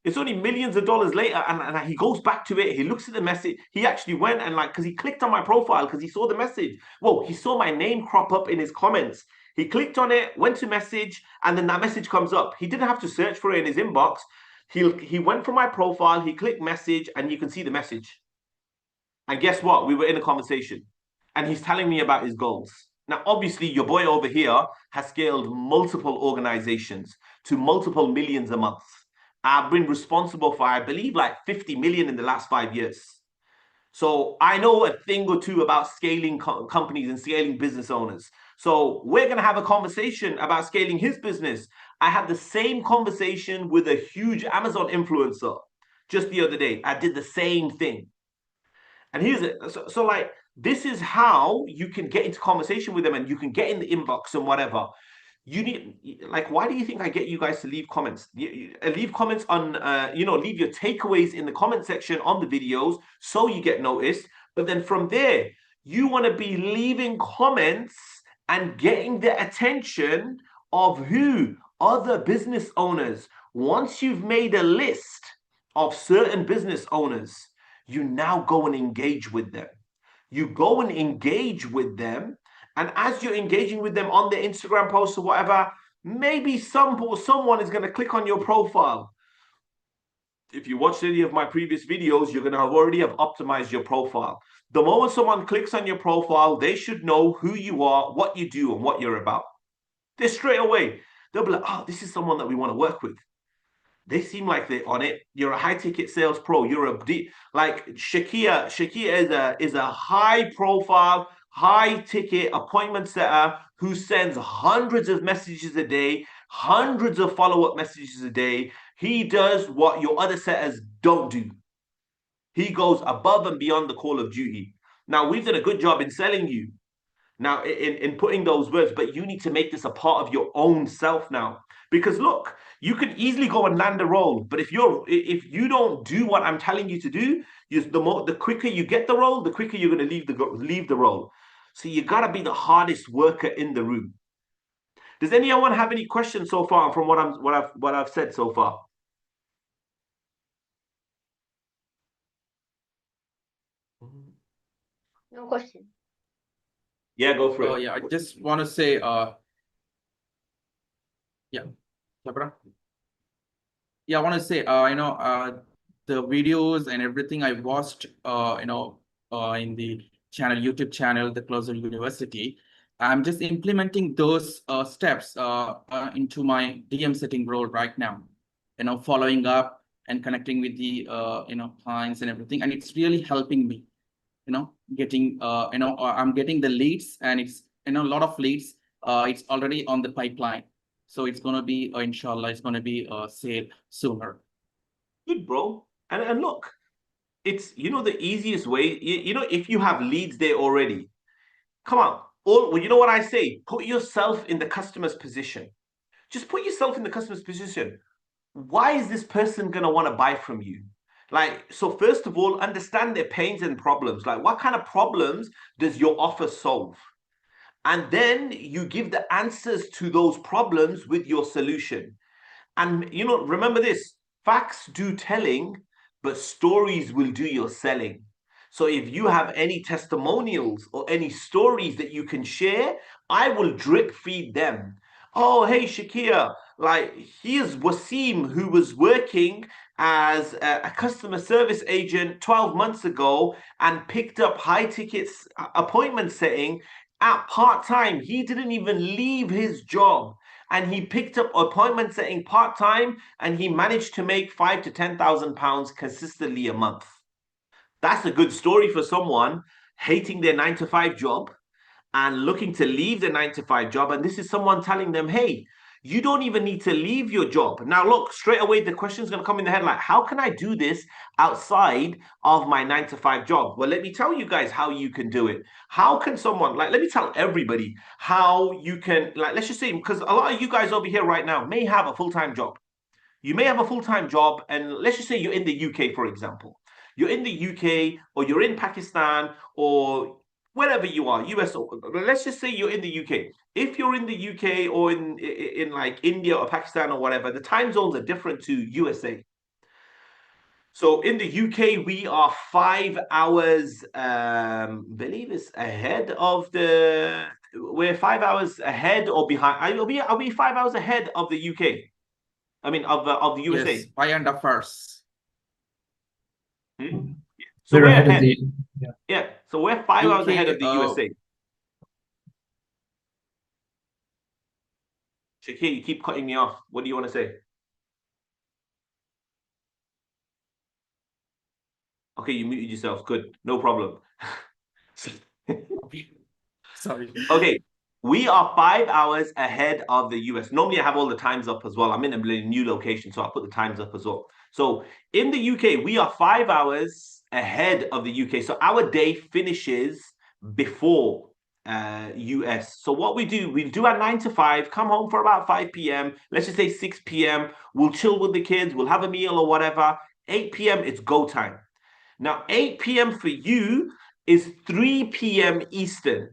[SPEAKER 1] It's only millions of dollars later, and he goes back to it. He looks at the message. He actually went and like, because he clicked on my profile because he saw the message. Whoa, he saw my name crop up in his comments. He clicked on it, went to message, and then that message comes up. He didn't have to search for it in his inbox. He went from my profile, he clicked message, and you can see the message. And guess what? We were in a conversation, and he's telling me about his goals. Now, obviously, your boy over here has scaled multiple organizations to multiple millions a month. I've been responsible for, I believe, like 50 million in the last 5 years. So I know a thing or two about scaling companies and scaling business owners. So we're going to have a conversation about scaling his business. I had the same conversation with a huge Amazon influencer just the other day. I did the same thing. And here's it. So like, this is how you can get into conversation with them and you can get in the inbox and whatever. You need, like, why do you think I get you guys to leave comments? Leave comments on, leave your takeaways in the comment section on the videos so you get noticed. But then from there, you want to be leaving comments and getting the attention of who? Other business owners. Once you've made a list of certain business owners, you now go and engage with them. You go and engage with them. And as you're engaging with them on their Instagram posts or whatever, maybe someone is going to click on your profile. If you watched any of my previous videos, you're going to already have optimized your profile. The moment someone clicks on your profile, they should know who you are, what you do, and what you're about. They're straight away. They'll be like, oh, this is someone that we want to work with. They seem like they're on it. You're a high ticket sales pro. You're like Shakia. Shakia is a high profile, high ticket appointment setter who sends hundreds of messages a day, hundreds of follow up messages a day. He does what your other setters don't do. He goes above and beyond the call of duty. Now we've done a good job in selling you. Now in putting those words, but you need to make this a part of your own self now. Because look, you can easily go and land a role, but if you don't do what I'm telling you to do, the quicker you get the role, the quicker you're going to leave the role. So you got to be the hardest worker in the room. Does anyone have any questions so far from what I've said so far?
[SPEAKER 7] No question.
[SPEAKER 1] Yeah, go for it.
[SPEAKER 5] Oh yeah, I just want to say, yeah, Jabran. Yeah, I want to say, the videos and everything I watched, in the YouTube channel, The Closer University. I'm just implementing those steps into my DM setting role right now. Following up and connecting with the clients and everything, and it's really helping me. Getting I'm getting the leads, and it's a lot of leads. It's already on the pipeline. So it's going to be, inshallah, it's going to be sale sooner.
[SPEAKER 1] Good, bro. And look, it's, the easiest way, if you have leads there already, come on. You know what I say? Put yourself in the customer's position. Just put yourself in the customer's position. Why is this person going to want to buy from you? Like, so first of all, understand their pains and problems. Like, what kind of problems does your offer solve? And then you give the answers to those problems with your solution. And remember this, facts do telling, but stories will do your selling. So if you have any testimonials or any stories that you can share, I will drip feed them. Oh, hey, Shakir, like here's Wasim, who was working as a customer service agent 12 months ago and picked up high tickets appointment setting at part time. He didn't even leave his job and he picked up appointment setting part time, and he managed to make £5,000 to £10,000 consistently a month. That's a good story for someone hating their 9 to 5 job and looking to leave the 9 to 5 job. And this is someone telling them, hey, you don't even need to leave your job. Now, look, straight away, the question's going to come in the head like, how can I do this outside of my 9 to 5 job? Well, let me tell you guys how you can do it. How can someone, like, let me tell everybody how you can, like, let's just say, because a lot of you guys over here right now may have a full-time job. You may have a full-time job, and let's just say you're in the UK, for example. You're in the UK, or you're in Pakistan, or wherever you are, US, or let's just say you're in the UK. If you're in the UK or in like India or Pakistan or whatever, the time zones are different to USA. So in the UK, we are 5 hours, believe it's ahead of the. We're 5 hours ahead or behind. Are we 5 hours ahead of the UK? I mean, of the USA.
[SPEAKER 5] Yes, 5 and a 1/2 hours.
[SPEAKER 1] So
[SPEAKER 3] We're
[SPEAKER 1] we're
[SPEAKER 3] ahead of
[SPEAKER 1] ahead.
[SPEAKER 3] the
[SPEAKER 1] Yeah. So we're 5 hours ahead of the
[SPEAKER 5] UK,
[SPEAKER 1] USA. Shakir, you keep cutting me off. What do you want to say? Okay, you muted yourself. Good. No problem.
[SPEAKER 5] sorry.
[SPEAKER 1] Okay. We are 5 hours ahead of the US. Normally, I have all the times up as well. I'm in a new location, so I'll put the times up as well. So in the UK, we are 5 hours ahead of the UK. So our day finishes before US. So what we do our 9 to 5, come home for about 5 p.m. Let's just say 6 p.m. We'll chill with the kids, we'll have a meal or whatever. 8 p.m. it's go time. Now, 8 p.m. for you is 3 p.m. Eastern.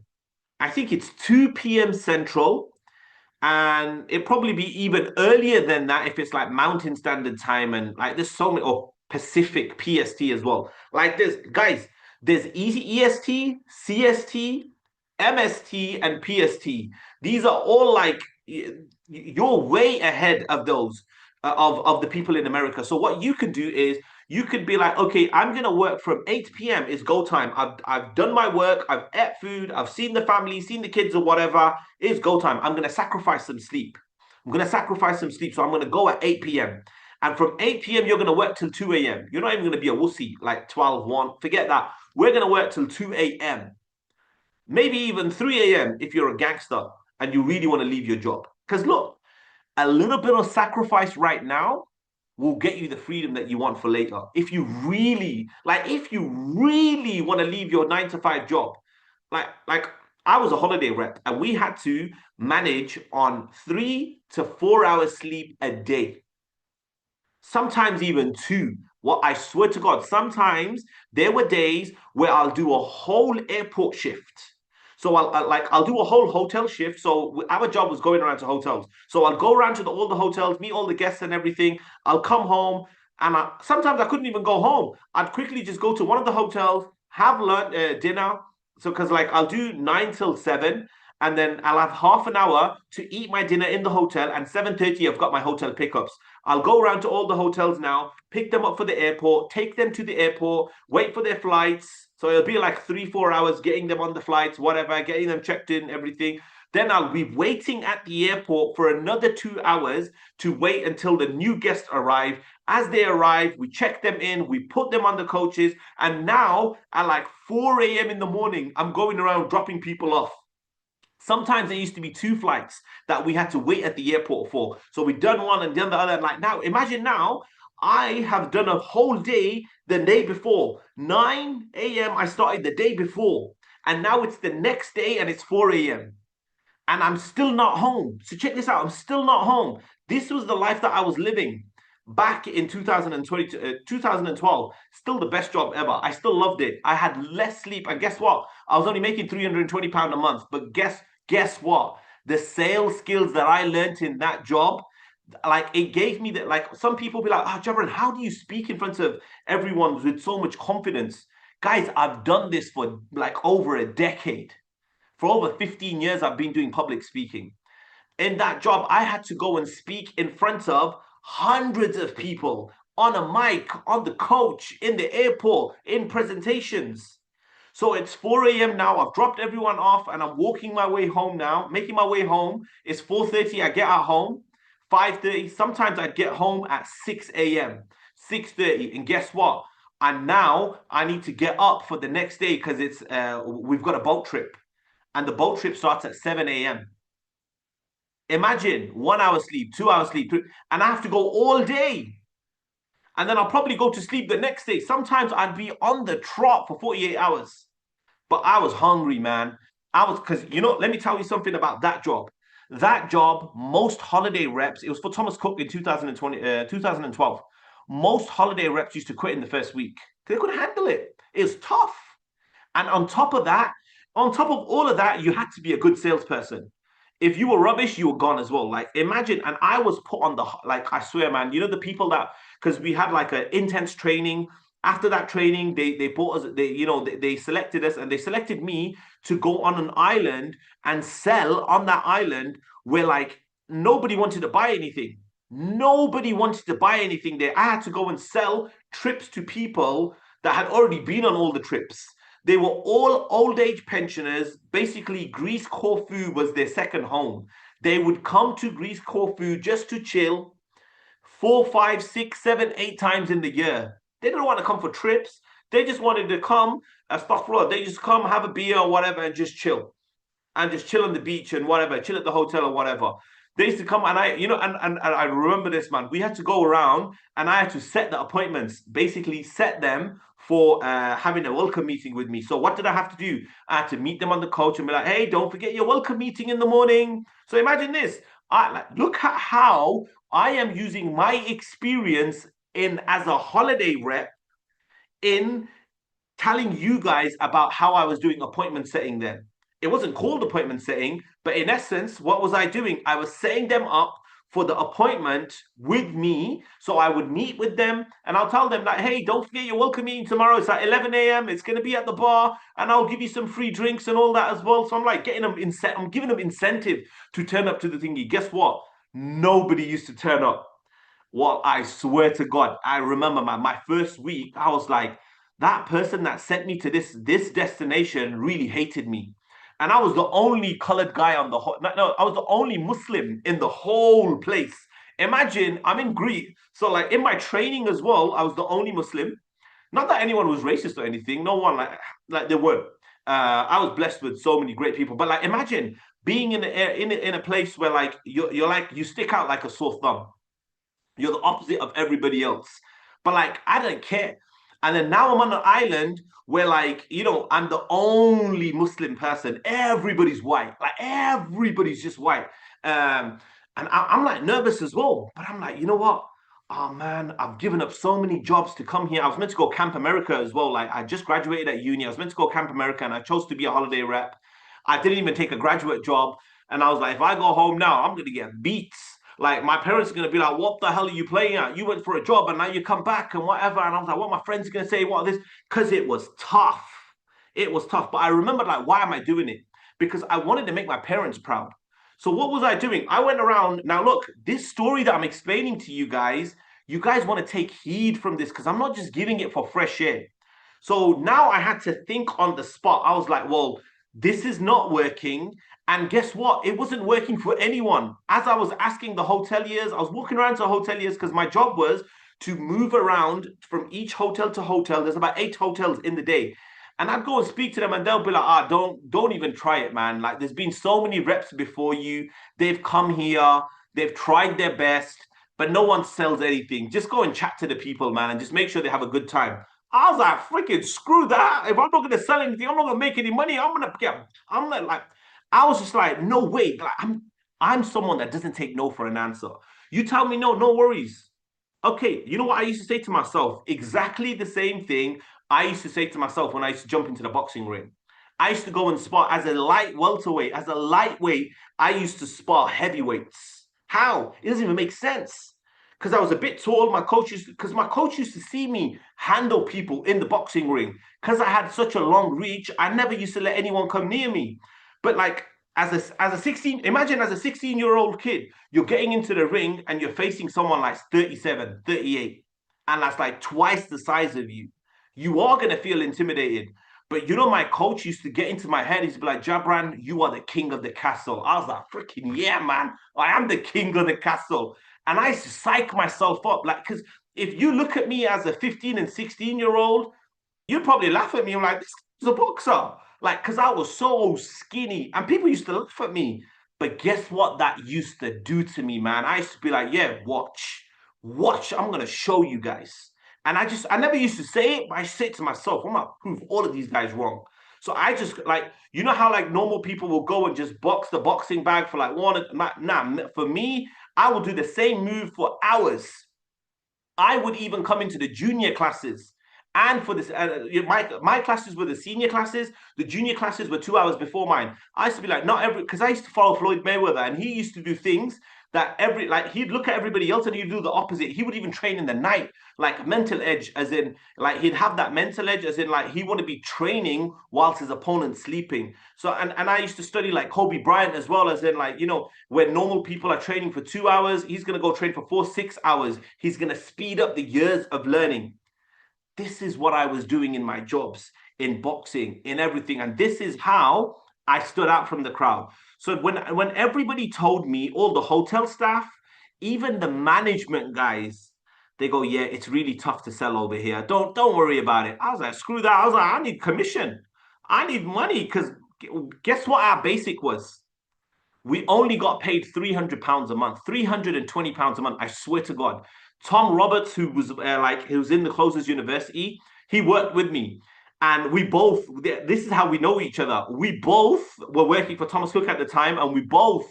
[SPEAKER 1] I think it's 2 p.m. Central, and it'd probably be even earlier than that if it's like Mountain Standard Time and like there's so many, or Pacific PST as well. Like there's EST, CST, MST, and PST. These are all like you're way ahead of those of the people in America. So what you can do is you could be like, okay, I'm gonna work from 8 p.m. It's go time. I've done my work, I've ate food, I've seen the family, seen the kids or whatever. It's go time. I'm gonna sacrifice some sleep. I'm gonna sacrifice some sleep. So I'm gonna go at 8 p.m. And from 8 p.m. you're gonna work till 2 a.m. You're not even gonna be a wussy like 12, 1. Forget that. We're gonna work till 2 a.m. Maybe even 3 a.m. if you're a gangster and you really want to leave your job. Because look, a little bit of sacrifice right now will get you the freedom that you want for later. If you really want to leave your 9 to 5 job, like I was a holiday rep and we had to manage on 3 to 4 hours sleep a day, sometimes even 2. What I swear to God, sometimes there were days where I'll do a whole airport shift. So I'll do a whole hotel shift. So our job was going around to hotels. So I'll go around to all the hotels, meet all the guests and everything. I'll come home, and sometimes I couldn't even go home. I'd quickly just go to one of the hotels, have lunch, dinner. So because like I'll do 9 till 7, and then I'll have half an hour to eat my dinner in the hotel. And 7:30, I've got my hotel pickups. I'll go around to all the hotels now, pick them up for the airport, take them to the airport, wait for their flights. So it'll be like 3, 4 hours getting them on the flights, whatever, getting them checked in, everything. Then I'll be waiting at the airport for another 2 hours to wait until the new guests arrive. As they arrive, we check them in, we put them on the coaches. And now at like 4 a.m. in the morning, I'm going around dropping people off. Sometimes there used to be 2 flights that we had to wait at the airport for. So we done one and done the other. Like now, imagine now, I have done a whole day the day before. 9 a.m. I started the day before. And now it's the next day and it's 4 a.m. and I'm still not home. So check this out. I'm still not home. This was the life that I was living back in 2020, 2012. Still the best job ever. I still loved it. I had less sleep. And guess what? I was only making £320 a month. But guess what? The sales skills that I learned in that job, like it gave me that, like some people be like, oh, Jabran, how do you speak in front of everyone with so much confidence? Guys, I've done this for like over a decade. For over 15 years, I've been doing public speaking. In that job, I had to go and speak in front of hundreds of people on a mic, on the coach, in the airport, in presentations. So it's 4 a.m. now. I've dropped everyone off and I'm walking my way home now, making my way home. It's 4:30. I get at home, 5:30. Sometimes I'd get home at 6 a.m., 6:30. And guess what? And now I need to get up for the next day because we've got a boat trip. And the boat trip starts at 7 a.m. Imagine 1 hour sleep, 2 hours sleep, and I have to go all day. And then I'll probably go to sleep the next day. Sometimes I'd be on the trot for 48 hours. But I was hungry, man. Because, let me tell you something about that job. That job, most holiday reps, it was for Thomas Cook in 2012. Most holiday reps used to quit in the first week. They couldn't handle it. It was tough. And on top of that, on top of all of that, you had to be a good salesperson. If you were rubbish, you were gone as well. Like imagine, and I was put on like I swear, man, the people that, because we had like an intense training. After that training, they bought us, they selected us and they selected me to go on an island and sell on that island where like nobody wanted to buy anything. Nobody wanted to buy anything there. I had to go and sell trips to people that had already been on all the trips. They were all old age pensioners. Basically, Greece Corfu was their second home. They would come to Greece Corfu just to chill 4, 5, 6, 7, 8 times in the year. They didn't want to come for trips. They just wanted to come, they just come, have a beer or whatever and just chill. And just chill on the beach and whatever, chill at the hotel or whatever. They used to come and and I remember this, man. We had to go around and I had to set the appointments, basically set them for having a welcome meeting with me. So what did I have to do? I had to meet them on the coach and be like, hey, don't forget your welcome meeting in the morning. So imagine this. Look at how I am using my experience in as a holiday rep in telling you guys about how I was doing appointment setting then. It wasn't called appointment setting, but in essence, what was I doing? I was setting them up for the appointment with me. So I would meet with them and I'll tell them like, hey, don't forget your welcome meeting tomorrow. It's at 11 a.m. It's going to be at the bar and I'll give you some free drinks and all that as well. So I'm like I'm giving them incentive to turn up to the thingy. Guess what? Nobody used to turn up. Well, I swear to God, I remember my first week, I was like, that person that sent me to this destination really hated me. And I was the only colored guy on the whole, no, I was the only Muslim in the whole place. Imagine I'm in Greece. So like in my training as well, I was the only Muslim. Not that anyone was racist or anything. No one like they weren't. I was blessed with so many great people. But like imagine being in a place where like you're like you stick out like a sore thumb. You're the opposite of everybody else. But like, I don't care. And then now I'm on an island where, like, I'm the only Muslim person. Everybody's white. Like, everybody's just white. And I'm like nervous as well. But I'm like, you know what? Oh man, I've given up so many jobs to come here. I was meant to go Camp America as well. Like, I just graduated at uni. I was meant to go Camp America and I chose to be a holiday rep. I didn't even take a graduate job. And I was like, if I go home now, I'm going to get beats. Like my parents are gonna be like, "What the hell are you playing at? You went for a job and now you come back and whatever." And I was like, "What my friends are gonna say? What this?" Because it was tough. It was tough. But I remembered like, why am I doing it? Because I wanted to make my parents proud. So what was I doing? I went around. Now look, this story that I'm explaining to you guys want to take heed from this because I'm not just giving it for fresh air. So now I had to think on the spot. I was like, well, this is not working. And guess what? It wasn't working for anyone. As I was asking the hoteliers, I was walking around to hoteliers because my job was to move around from each hotel to hotel. There's about 8 hotels in the day. And I'd go and speak to them and they'll be like, don't even try it, man. Like there's been so many reps before you. They've come here, they've tried their best, but no one sells anything. Just go and chat to the people, man, and just make sure they have a good time. I was like, freaking screw that. If I'm not gonna sell anything, I'm not gonna make any money. I'm not like I was just like, no way. Like, I'm someone that doesn't take no for an answer. You tell me no, no worries. Okay, you know what I used to say to myself? Exactly the same thing I used to say to myself when I used to jump into the boxing ring. I used to go and spar as a light welterweight. As a lightweight, I used to spar heavyweights. How? It doesn't even make sense. Because I was a bit tall. Because my coach used to see me handle people in the boxing ring. Because I had such a long reach, I never used to let anyone come near me. But like as a 16, imagine as a 16-year-old kid, you're getting into the ring and you're facing someone like 37, 38, and that's like twice the size of you. You are gonna feel intimidated. But you know, my coach used to get into my head. He'd be like, Jabran, you are the king of the castle. I was like, freaking yeah, man. I am the king of the castle. And I used to psych myself up. Like, because if you look at me as a 15 and 16-year-old, you'd probably laugh at me. I'm like, this is a boxer. Like, because I was so skinny and people used to laugh at me. But guess what that used to do to me, man? I used to be like, yeah, watch. I'm going to show you guys. And I never used to say it, but I say it to myself, I'm going to prove all of these guys wrong. So I just like, you know how like normal people will go and just box the boxing bag for like one, nah, for me, I will do the same move for hours. I would even come into the junior classes. And for this, my classes were the senior classes. The junior classes were 2 hours before mine. I used to be like, not every, because I used to follow Floyd Mayweather, and he used to do things that like he'd look at everybody else and he'd do the opposite. He would even train in the night, like mental edge, as in like he'd have that mental edge, as in like he want to be training whilst his opponent's sleeping. So and I used to study like Kobe Bryant as well, as in like when normal people are training for 2 hours, he's gonna go train for 4, 6 hours. He's gonna speed up the years of learning. This is what I was doing in my jobs, in boxing, in everything. And this is how I stood out from the crowd. So when everybody told me, all the hotel staff, even the management guys, they go, yeah, it's really tough to sell over here. Don't worry about it. I was like, screw that. I was like, I need commission. I need money because guess what our basic was? We only got paid £300 a month, £320 a month. I swear to God. Tom Roberts, who was he was in the Closers University, he worked with me. And we both, this is how we know each other. We both were working for Thomas Cook at the time, and we both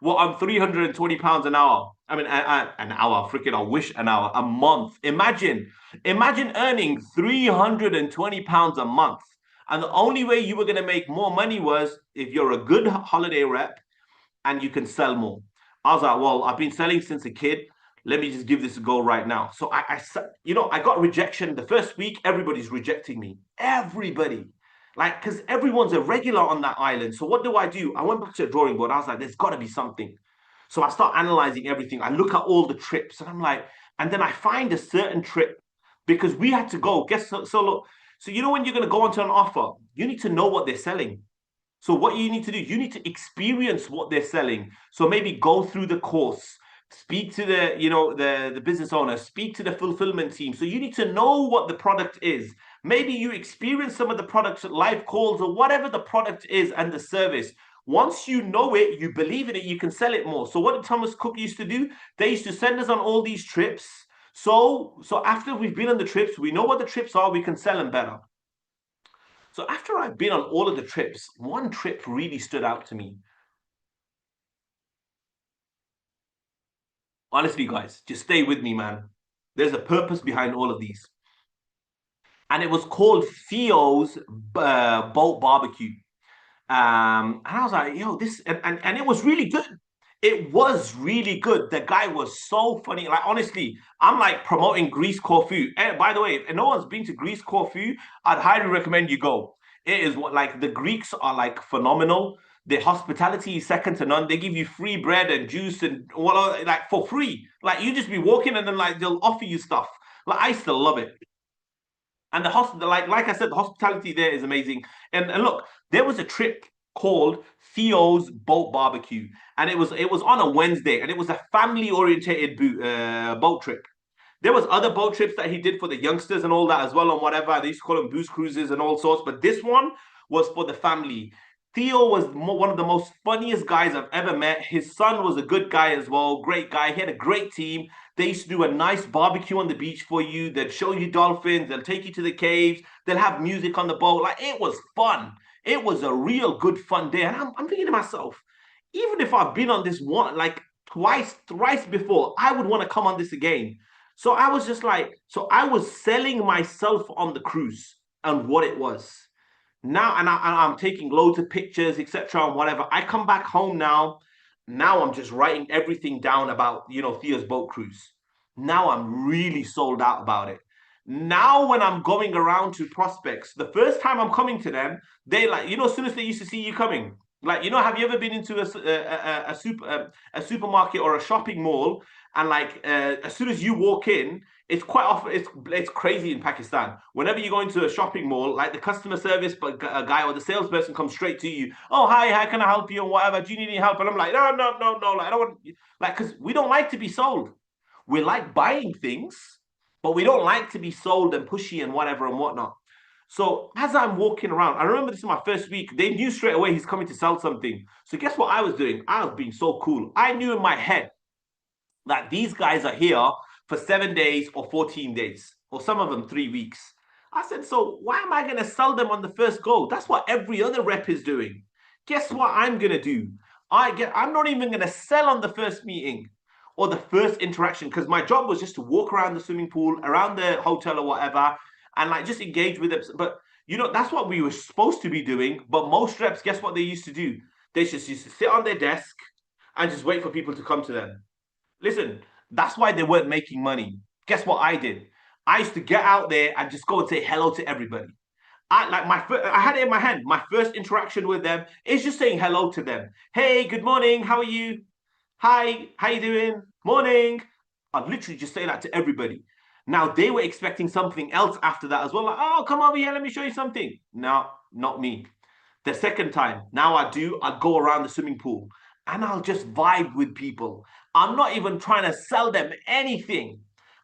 [SPEAKER 1] were on £320 an hour. I mean, an hour, freaking, I wish an hour, a month. Imagine earning £320 a month. And the only way you were going to make more money was if you're a good holiday rep and you can sell more. I was like, well, I've been selling since a kid. Let me just give this a go right now. So I got rejection the first week. Everybody's rejecting me. Everybody, like, because everyone's a regular on that island. So what do? I went back to the drawing board. I was like, there's got to be something. So I start analyzing everything. I look at all the trips, and I'm like, and then I find a certain trip because we had to go. Look. So when you're going to go onto an offer, you need to know what they're selling. So what you need to do, you need to experience what they're selling. So maybe go through the course, speak to the business owner, speak to the fulfillment team. So you need to know what the product is. Maybe you experience some of the products, live calls, or whatever the product is and the service. Once you know it, you believe in it, you can sell it more. So what did Thomas Cook used to do? They used to send us on all these trips. So after we've been on the trips, we know what the trips are, we can sell them better. So after I've been on all of the trips, one trip really stood out to me. Honestly, guys, just stay with me, man. There's a purpose behind all of these. And it was called Theo's Boat Barbecue. And I was like, yo, this, and it was really good. It was really good. The guy was so funny. Like, honestly, I'm like promoting Greece Corfu. And by the way, if no one's been to Greece Corfu, I'd highly recommend you go. It is what, like, the Greeks are like phenomenal. Their hospitality is second to none. They give you free bread and juice and like for free. Like, you just be walking and then like they'll offer you stuff. Like, I still love it. And the hospital, like I said, the hospitality there is amazing. And look, there was a trip called Theo's Boat Barbecue, and it was on a Wednesday, and it was a family orientated boat trip. There was other boat trips that he did for the youngsters and all that as well, and whatever. They used to call them booze cruises and all sorts, but this one was for the family. Theo was one of the most funniest guys I've ever met. His son was a good guy as well, great guy. He had a great team. They used to do a nice barbecue on the beach for you. They'd show you dolphins. They'll take you to the caves. They'll have music on the boat. Like, it was fun. It was a real good fun day. And I'm thinking to myself, even if I've been on this one, like twice, thrice before, I would want to come on this again. So I was just like, so I was selling myself on the cruise and what it was. Now, I'm taking loads of pictures, etc., and whatever. I come back home now. Now I'm just writing everything down about, Theo's boat cruise. Now I'm really sold out about it. Now, when I'm going around to prospects, the first time I'm coming to them, they like, as soon as they used to see you coming, like, have you ever been into a supermarket or a shopping mall, and like, as soon as you walk in, it's quite often it's crazy in Pakistan. Whenever you go into a shopping mall, like the customer service guy or the salesperson comes straight to you. Oh, hi, how can I help you and whatever? Do you need any help? And I'm like, no, no, no, no. Like, I don't want, like, because we don't like to be sold. We like buying things, but we don't like to be sold and pushy and whatever and whatnot. So as I'm walking around, I remember this is my first week. They knew straight away he's coming to sell something. So guess what I was doing? I was being so cool. I knew in my head that these guys are here for 7 days or 14 days, or some of them 3 weeks. I said, so why am I going to sell them on the first go? That's what every other rep is doing. Guess what I'm going to do? I'm not even going to sell on the first meeting or the first interaction, because my job was just to walk around the swimming pool, around the hotel or whatever, and like just engage with them. But that's what we were supposed to be doing. But most reps, guess what they used to do? They just used to sit on their desk and just wait for people to come to them. Listen, that's why they weren't making money. Guess what I did? I used to get out there and just go and say hello to everybody. I had it in my hand. My first interaction with them is just saying hello to them. Hey, good morning. How are you? Hi, how you doing? Morning. I'd literally just say that to everybody. Now they were expecting something else after that as well. Like, oh, come over here, let me show you something. No, not me. The second time, now I'd go around the swimming pool and I'll just vibe with people. I'm not even trying to sell them anything.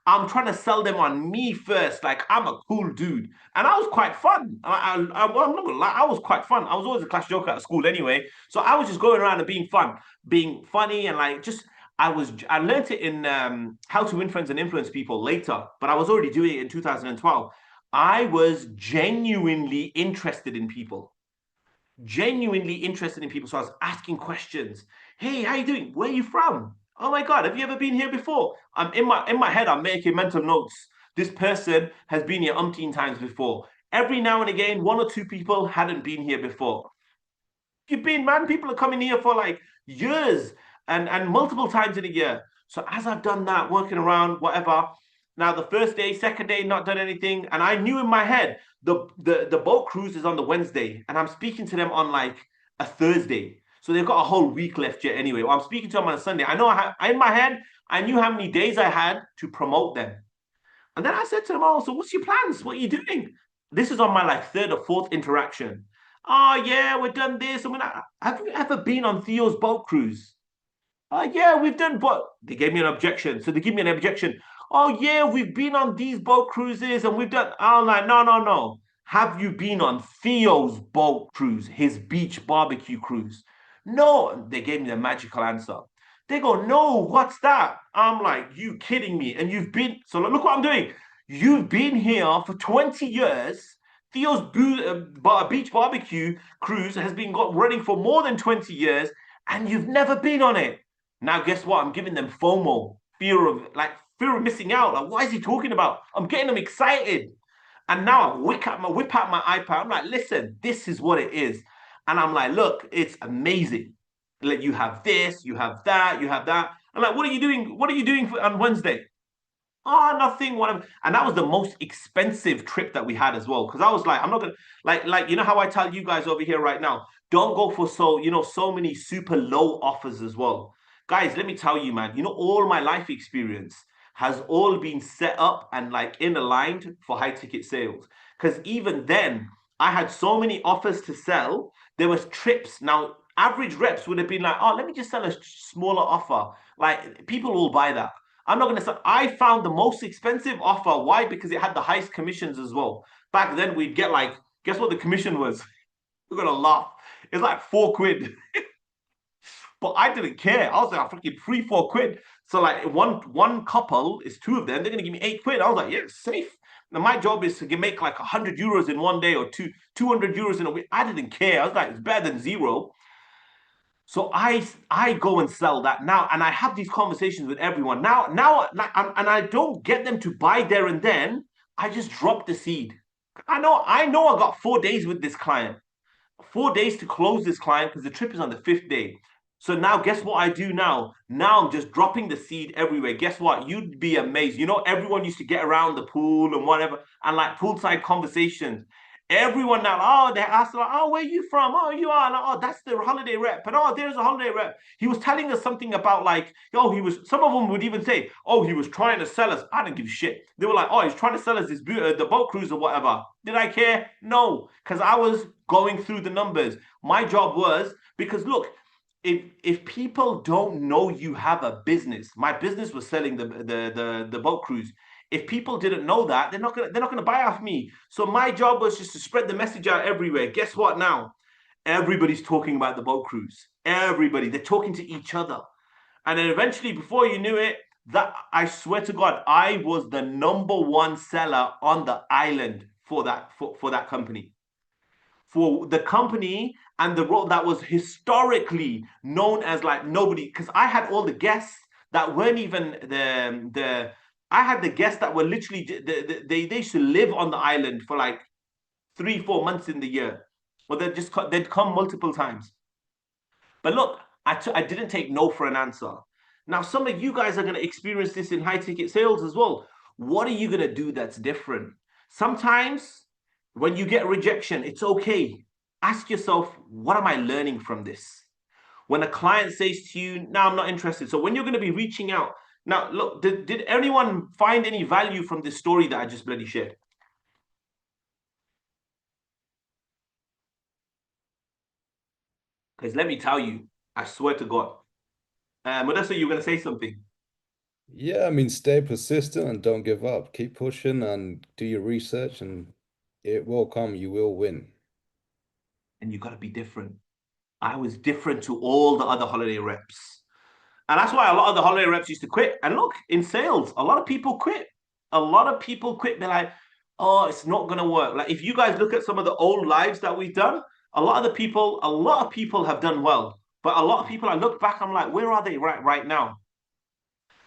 [SPEAKER 1] I'm trying to sell them on me first. Like, I'm a cool dude. And I was quite fun. I'm not gonna lie, I was quite fun. I was always a class joker at school anyway. So I was just going around and being fun, being funny, and like just I learned it in How to Win Friends and Influence People later, but I was already doing it in 2012. I was genuinely interested in people, genuinely interested in people. So I was asking questions. Hey, how you doing? Where are you from? Oh my God, have you ever been here before? I'm in my head, I'm making mental notes. This person has been here umpteen times before. Every now and again, one or two people hadn't been here before. You've been, man, people are coming here for like years and multiple times in a year. So as I've done that, working around, whatever. Now the first day, second day, not done anything. And I knew in my head the boat cruise is on the Wednesday, and I'm speaking to them on like a Thursday. So they've got a whole week left yet anyway. Well, I'm speaking to them on a Sunday. I know in my head, I knew how many days I had to promote them. And then I said to them, oh, so what's your plans? What are you doing? This is on my like third or fourth interaction. Oh yeah, we've done this. I mean, have you ever been on Theo's boat cruise? Oh yeah, we've done, but they gave me an objection. So they give me an objection. Oh yeah, we've been on these boat cruises and we've done. I'm like, no, no, no. Have you been on Theo's boat cruise, his beach barbecue cruise? No, they gave me the magical answer. They go, no, what's that? I'm like, you kidding me? And you've been, so look what I'm doing. You've been here for 20 years. Theo's beach barbecue cruise has been running for more than 20 years, and you've never been on it. Now, guess what? I'm giving them FOMO, fear of missing out. Like, what is he talking about? I'm getting them excited. And now I whip out my iPad. I'm like, listen, this is what it is. And I'm like, look, it's amazing. Like, you have this, you have that, you have that. I'm like, what are you doing? What are you doing on Wednesday? Oh, nothing, whatever. And that was the most expensive trip that we had as well. Because I was like, I'm not gonna like how I tell you guys over here right now, don't go for so many super low offers as well. Guys, let me tell you, man, all my life experience has all been set up and like in aligned for high ticket sales. Because even then, I had so many offers to sell. There was trips. Now, average reps would have been like, oh, let me just sell a smaller offer. Like, people will buy that. I'm not going to say, I found the most expensive offer. Why? Because it had the highest commissions as well. Back then, we'd get like, guess what the commission was? We're going to laugh. It's like £4. But I didn't care. I was like, freaking 3, £4. So like one couple is two of them. They're going to give me £8. I was like, yeah, safe. Now my job is to make like 100 euros in one day or 200 euros in a week. I didn't care. I was like, it's better than zero. So I go and sell that now, and I have these conversations with everyone now, and I don't get them to buy there and then. I just drop the seed. I know I got 4 days with this client, 4 days to close this client because the trip is on the fifth day. So now, guess what I do now? Now I'm just dropping the seed everywhere. Guess what? You'd be amazed. You know, everyone used to get around the pool and whatever, and like poolside conversations. Everyone now, oh, they ask, like, oh, where are you from? Oh, you are, like, oh, that's the holiday rep. And oh, there's a holiday rep. He was telling us something about like, oh, some of them would even say, oh, he was trying to sell us. I didn't give a shit. They were like, oh, he's trying to sell us this the boat cruise or whatever. Did I care? No, because I was going through the numbers. My job was, because look, if people don't know you have a business, my business was selling the boat cruise. If people didn't know that, they're not gonna buy off me. So my job was just to spread the message out everywhere. Guess what now? Everybody's talking about the boat cruise. Everybody, they're talking to each other. And then eventually, before you knew it, that I swear to God, I was the #1 seller on the island for that company. For the company and the role that was historically known as like nobody, because I had all the guests that weren't even the I had the guests that were literally they used to live on the island for like 3-4 months in the year, or they'd come multiple times. But look, I didn't take no for an answer. Now some of you guys are going to experience this in high ticket sales as well. What are you going to do that's different? Sometimes when you get rejection, it's okay. Ask yourself, what am I learning from this? When a client says to you, no, I'm not interested. So when you're going to be reaching out, now look, did anyone find any value from this story that I just bloody shared? Because let me tell you, I swear to God. Modesta, you're going to say something.
[SPEAKER 6] Yeah, I mean, stay persistent and don't give up. Keep pushing and do your research, and it will come. You will win.
[SPEAKER 1] And you got to be different. I was different to all the other holiday reps. And that's why a lot of the holiday reps used to quit. And look, in sales, a lot of people quit. A lot of people quit. They're like, oh, it's not going to work. Like if you guys look at some of the old lives that we've done, a lot of people have done well. But a lot of people, I look back, I'm like, where are they right now?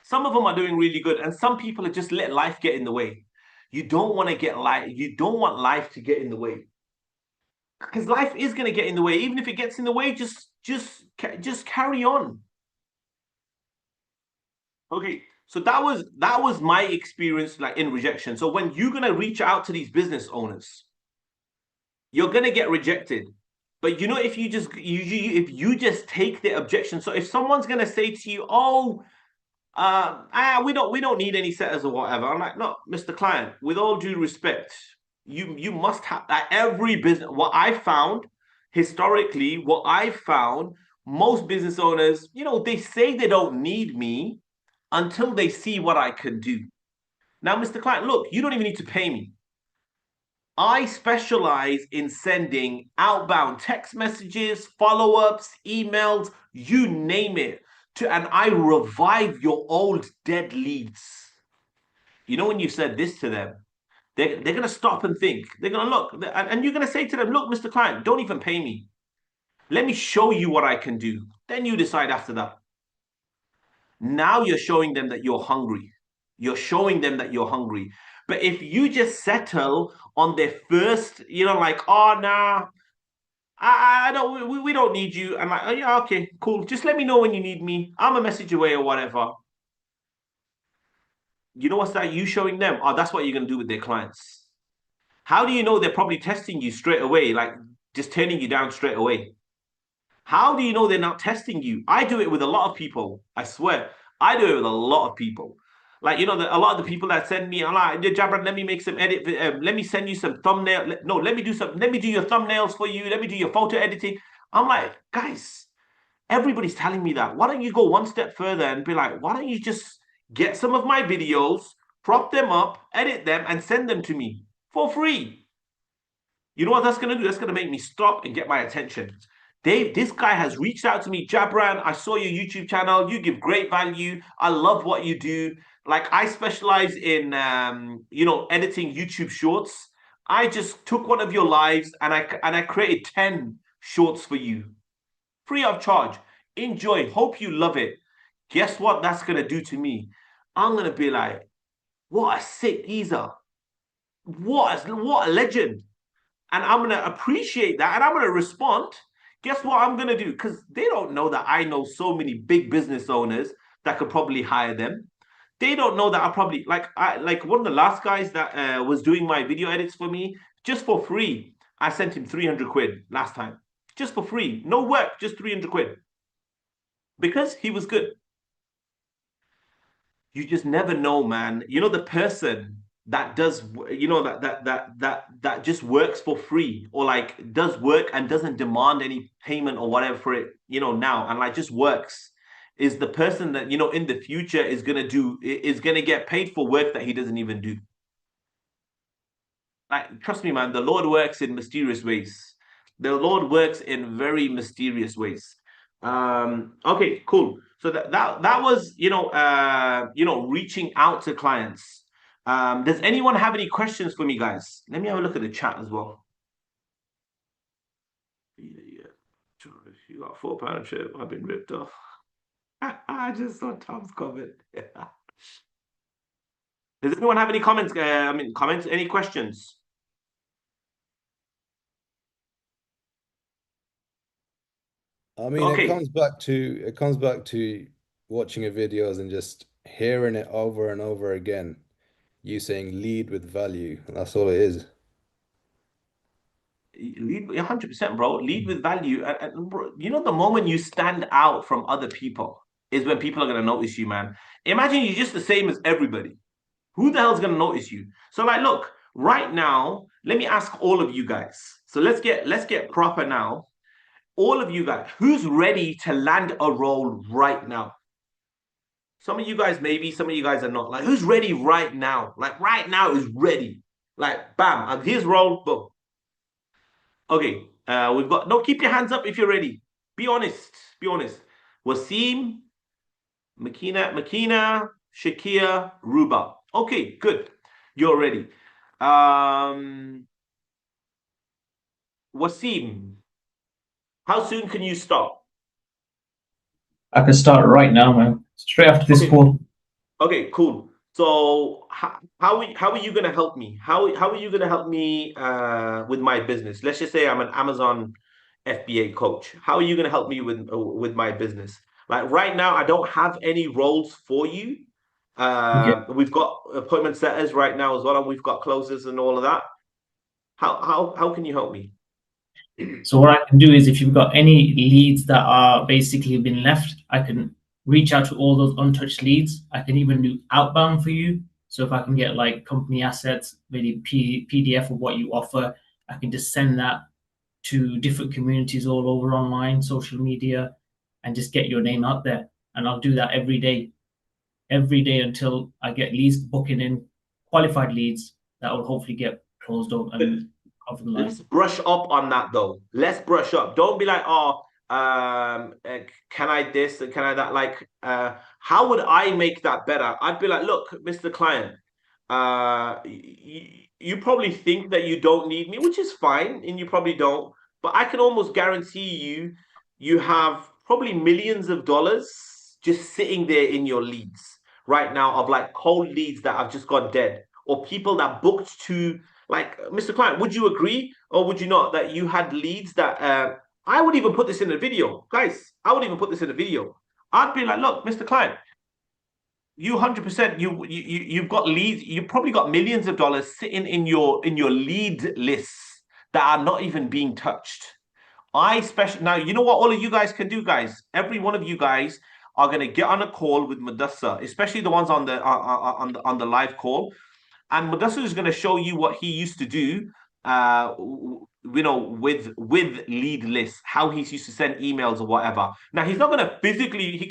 [SPEAKER 1] Some of them are doing really good. And some people are just let life get in the way. You don't want to get life. You don't want life to get in the way. Because life is going to get in the way. Even if it gets in the way, just carry on. Okay, so that was my experience like in rejection. So when you're gonna reach out to these business owners, you're gonna get rejected. But you know, if you just take the objection, so if someone's gonna say to you, "Oh, we don't need any setters or whatever," I'm like, "No, Mr. Client, with all due respect, you must have like every business." What I found historically, most business owners, they say they don't need me until they see what I can do. Now, Mr. Client, look, you don't even need to pay me. I specialize in sending outbound text messages, follow-ups, emails, you name it, and I revive your old dead leads. You know, when you said this to them, they're going to stop and think. They're going to look, and you're going to say to them, look, Mr. Client, don't even pay me. Let me show you what I can do. Then you decide after that. Now you're showing them that you're hungry. You're showing them that you're hungry. But if you just settle on their first, like, oh, nah, I don't, we don't need you. I'm like, oh, yeah, okay, cool. Just let me know when you need me. I'm a message away or whatever. You know what's that? You showing them? Oh, that's what you're going to do with their clients. How do you know they're probably testing you straight away, like just turning you down straight away? How do you know they're not testing you? I do it with a lot of people. I swear. I do it with a lot of people. Like, a lot of the people that send me, I'm like, Jabran, let me make some edit. Let me send you some thumbnail. No, let me do your thumbnails for you. Let me do your photo editing. I'm like, guys, everybody's telling me that. Why don't you go one step further and be like, why don't you just get some of my videos, prop them up, edit them, and send them to me for free? You know what that's going to do? That's going to make me stop and get my attention. Dave, this guy has reached out to me. Jabran, I saw your YouTube channel. You give great value. I love what you do. Like I specialize in editing YouTube shorts. I just took one of your lives and I created 10 shorts for you, free of charge. Enjoy. Hope you love it. Guess what that's gonna do to me? I'm gonna be like, what a sick geezer. What a legend. And I'm gonna appreciate that and I'm gonna respond. Guess what I'm gonna do? Because they don't know that I know so many big business owners that could probably hire them. They don't know that I probably like one of the last guys that was doing my video edits for me just for free. I sent him 300 quid last time, just for free, no work, just 300 quid because he was good. You just never know, man. You know, the person that does, that just works for free or like does work and doesn't demand any payment or whatever for it, now and like just works is the person that, in the future is gonna get paid for work that he doesn't even do. Like, trust me, man, the Lord works in mysterious ways. The Lord works in very mysterious ways. Okay, cool. So that was, reaching out to clients. Does anyone have any questions for me, guys? Let me have a look at the chat as well. Yeah. You got £4 trip. I've been ripped off. I just saw Tom's comment. Does anyone have any comments? Comments, any questions?
[SPEAKER 6] I mean,
[SPEAKER 1] Okay.
[SPEAKER 6] it comes back to watching your videos and just hearing it over and over again. You saying lead with value, and that's all it is.
[SPEAKER 1] Lead 100%, bro. Lead with value. And bro, the moment you stand out from other people is when people are going to notice you, man. Imagine you're just the same as everybody. Who the hell's going to notice you? So, like, look, right now, let me ask all of you guys. So let's get proper now. All of you guys, who's ready to land a role right now? Some of you guys maybe, some of you guys are not. Like, who's ready right now? Like, right now is ready. Like, bam, here's role, boom. Okay, we've got, no, keep your hands up if you're ready. Be honest, be honest. Wasim, Makina, Shakia, Ruba. Okay, good. You're ready. Wasim, how soon can you start?
[SPEAKER 3] I can start right now, man. Straight after this
[SPEAKER 1] Okay.
[SPEAKER 3] call.
[SPEAKER 1] Okay, cool. So how are you gonna help me? How are you gonna help me with my business? Let's just say I'm an Amazon FBA coach. How are you gonna help me with my business? Like right now, I don't have any roles for you.
[SPEAKER 3] Okay.
[SPEAKER 1] We've got appointment setters right now as well, and we've got closers and all of that. How can you help me?
[SPEAKER 3] So what I can do is if you've got any leads that are basically been left, I can reach out to all those untouched leads. I can even do outbound for you. So if I can get like company assets, maybe PDF of what you offer, I can just send that to different communities all over online, social media, and just get your name out there. And I'll do that every day until I get leads booking in qualified leads that will hopefully get closed up and cover the line.
[SPEAKER 1] Let's brush up on that though. Let's brush up. Don't be like, oh, can I this and can I that? Like, how would I make that better? I'd be like, look, Mr. Client, you probably think that you don't need me, which is fine, and you probably don't. But I can almost guarantee you have probably millions of dollars just sitting there in your leads right now of like cold leads that have just gone dead or people that booked to like, Mr. Client, would you agree or would you not that you had leads that I would even put this in a video, guys? I would even put this in a video. I'd be like, look, Mr. Client, you 100% you've got leads. You've probably got millions of dollars sitting in your lead lists that are not even being touched. I special now. You know what all of you guys can do, guys. Every one of you guys are gonna get on a call with Mudassar, especially the ones on the live call. And Mudassir is going to show you what he used to do, with lead lists, how he used to send emails or whatever. Now he's not going to physically, he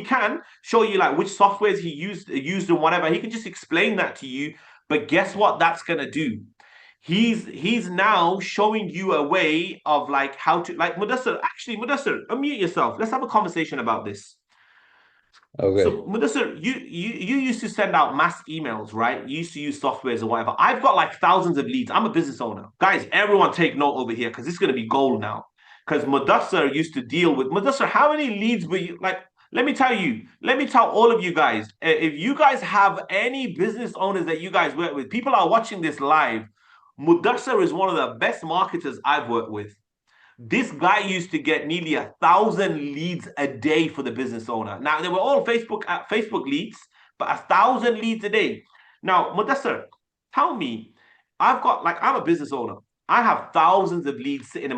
[SPEAKER 1] can show you like which softwares he used and whatever. He can just explain that to you. But guess what? That's going to do. He's now showing you a way of like how to like Mudassir. Actually, Mudassir, unmute yourself. Let's have a conversation about this.
[SPEAKER 6] Okay.
[SPEAKER 1] So, Melissa, you used to send out mass emails, right? You used to use softwares or whatever. I've got like thousands of leads. I'm a business owner. Guys, everyone take note over here because it's going to be gold now. Because Mudassar used to deal with Mudassar. How many leads were you like? Let me tell all of you guys. If you guys have any business owners that you guys work with, people are watching this live. Mudassar is one of the best marketers I've worked with. This guy used to get nearly 1,000 leads a day for the business owner. Now they were all Facebook leads, but 1,000 leads a day. Now, Mudassar, tell me, I'm a business owner. I have thousands of leads sitting in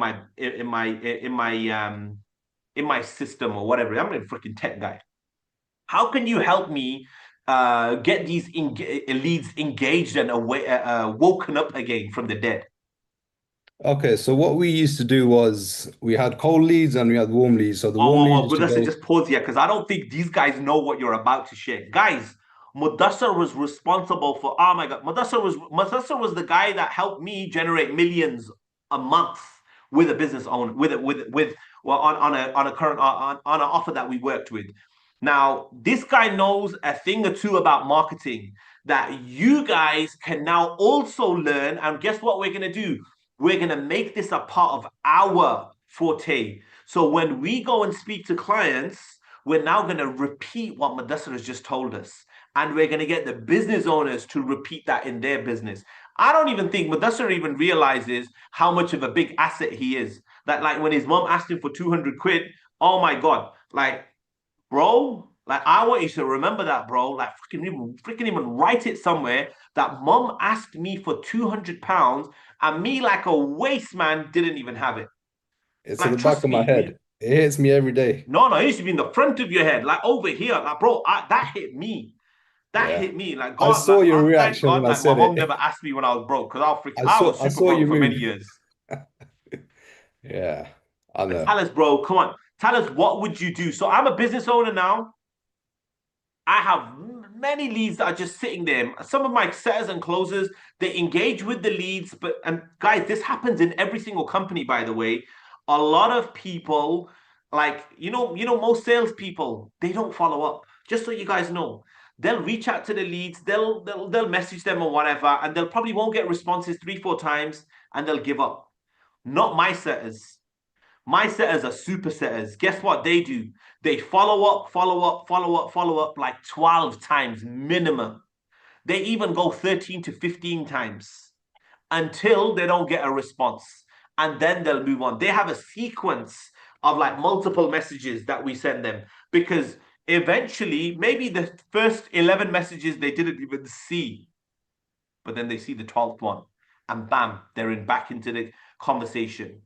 [SPEAKER 1] my system or whatever. I'm a freaking tech guy. How can you help me get these leads engaged and woken up again from the dead?
[SPEAKER 6] Okay, so what we used to do was we had cold leads and we had warm leads. So the warm leads used to
[SPEAKER 1] Mudassar,
[SPEAKER 6] go.
[SPEAKER 1] just pause here because I don't think these guys know what you're about to share. Guys, Mudassar was responsible for, oh my God, Mudassar was the guy that helped me generate millions a month with a business owner, with well, on a current on an offer that we worked with. Now, this guy knows a thing or two about marketing that you guys can now also learn. And guess what we're gonna do? We're gonna make this a part of our forte. So when we go and speak to clients, we're now going to repeat what Mudassar has just told us. And we're going to get the business owners to repeat that in their business. I don't even think Mudassar even realizes how much of a big asset he is. That like when his mom asked him for 200 quid, oh my God, like, bro, like I want you to remember that, bro. Like freaking even write it somewhere that mom asked me for 200 pounds and me like a waste man didn't even have it.
[SPEAKER 6] It's in
[SPEAKER 1] Like,
[SPEAKER 6] the back
[SPEAKER 1] trust
[SPEAKER 6] of my
[SPEAKER 1] me,
[SPEAKER 6] head. It hits me every day.
[SPEAKER 1] no, it used to be in the front of your head, like over here, like bro, that hit me. That
[SPEAKER 6] Yeah.
[SPEAKER 1] hit me. Like
[SPEAKER 6] I
[SPEAKER 1] God,
[SPEAKER 6] saw
[SPEAKER 1] like
[SPEAKER 6] your
[SPEAKER 1] I thank
[SPEAKER 6] reaction when
[SPEAKER 1] God,
[SPEAKER 6] I
[SPEAKER 1] like my
[SPEAKER 6] said
[SPEAKER 1] mom
[SPEAKER 6] it.
[SPEAKER 1] never asked me when I was broke because
[SPEAKER 6] I
[SPEAKER 1] I was
[SPEAKER 6] saw I
[SPEAKER 1] super
[SPEAKER 6] saw you
[SPEAKER 1] broke for many
[SPEAKER 6] move.
[SPEAKER 1] years.
[SPEAKER 6] Yeah, I
[SPEAKER 1] But
[SPEAKER 6] know.
[SPEAKER 1] tell us, bro, come on, tell us what would you do? So I'm a business owner now. I have many leads that are just sitting there. Some of my setters and closers, they engage with the leads, but and guys, this happens in every single company, by the way. A lot of people, like most salespeople, they don't follow up. Just so you guys know, they'll reach out to the leads, they'll message them or whatever, and they'll probably won't get responses 3, 4 times, and they'll give up. Not my setters. My setters are super setters. Guess what they do? They follow up, follow up, follow up, follow up like 12 times minimum. They even go 13 to 15 times until they don't get a response. And then they'll move on. They have a sequence of like multiple messages that we send them because eventually, maybe the first 11 messages they didn't even see, but then they see the 12th one and bam, they're in back into the conversation.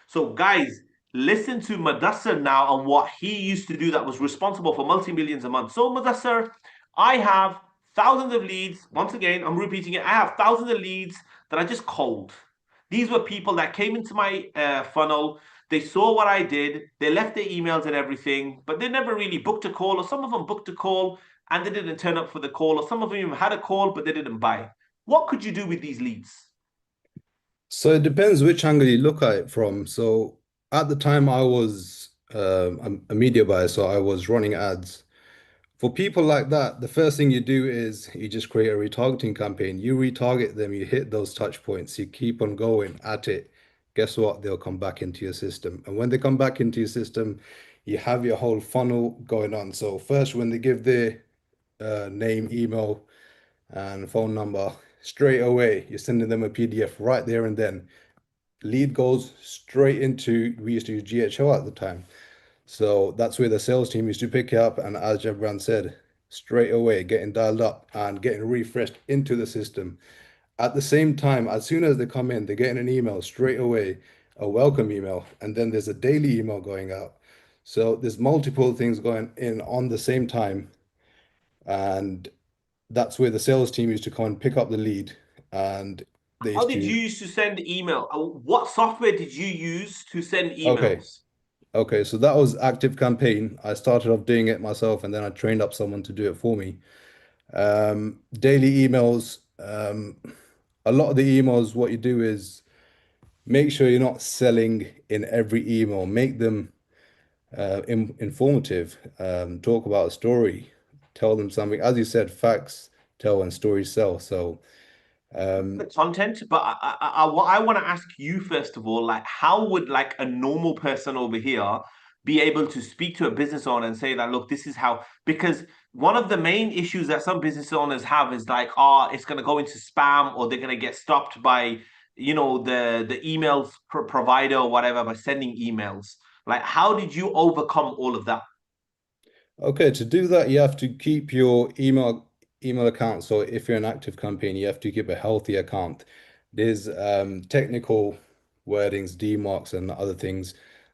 [SPEAKER 1] So, guys, listen to Mudassar now on what he used to do that was responsible for multi millions a month. So, Mudassar, I have thousands of leads. Once again, I'm repeating it. I have thousands of leads that are just cold. These were people that came into my funnel. They saw what I did. They left their emails and everything, but they never really booked a call, or some of them booked a call and they didn't turn up for the call, or some of them even had a call, but they didn't buy. What could you do with these leads?
[SPEAKER 6] So it depends which angle you look at it from. So at the time I was a media buyer, so I was running ads. For people like that, the first thing you do is you just create a retargeting campaign. You retarget them, you hit those touch points, you keep on going at it. Guess what? They'll come back into your system. And when they come back into your system, you have your whole funnel going on. So first, when they give their name, email, and phone number, straight away, you're sending them a PDF right there and then. Lead goes straight into, we used to use GHO at the time. So that's where the sales team used to pick it up. And as Jabran said, straight away getting dialed up and getting refreshed into the system. At the same time, as soon as they come in, they're getting an email straight away, a welcome email, and then there's a daily email going out. So there's multiple things going in on the same time. And that's where the sales team used to come and pick up the lead and they
[SPEAKER 1] How
[SPEAKER 6] used
[SPEAKER 1] did you
[SPEAKER 6] to,
[SPEAKER 1] use to send email? What software did you use to send
[SPEAKER 6] okay.
[SPEAKER 1] emails?
[SPEAKER 6] Okay, so that was active campaign. I started off doing it myself and then I trained up someone to do it for me. Daily emails, a lot of the emails, what you do is make sure you're not selling in every email. Make them informative. Talk about a story, tell them something. As you said, facts tell and stories sell. So
[SPEAKER 1] the content, but what I want to ask you first of all, like, how would like a normal person over here be able to speak to a business owner and say that, look, this is how, because one of the main issues that some business owners have is like, oh, it's going to go into spam or they're going to get stopped by, the emails provider or whatever by sending emails. Like, how did you overcome all of that?
[SPEAKER 6] okay, to do that, you have to keep your email account. So if you're an active campaign, you have to keep a healthy account. There's technical wordings, DMARCs, and other things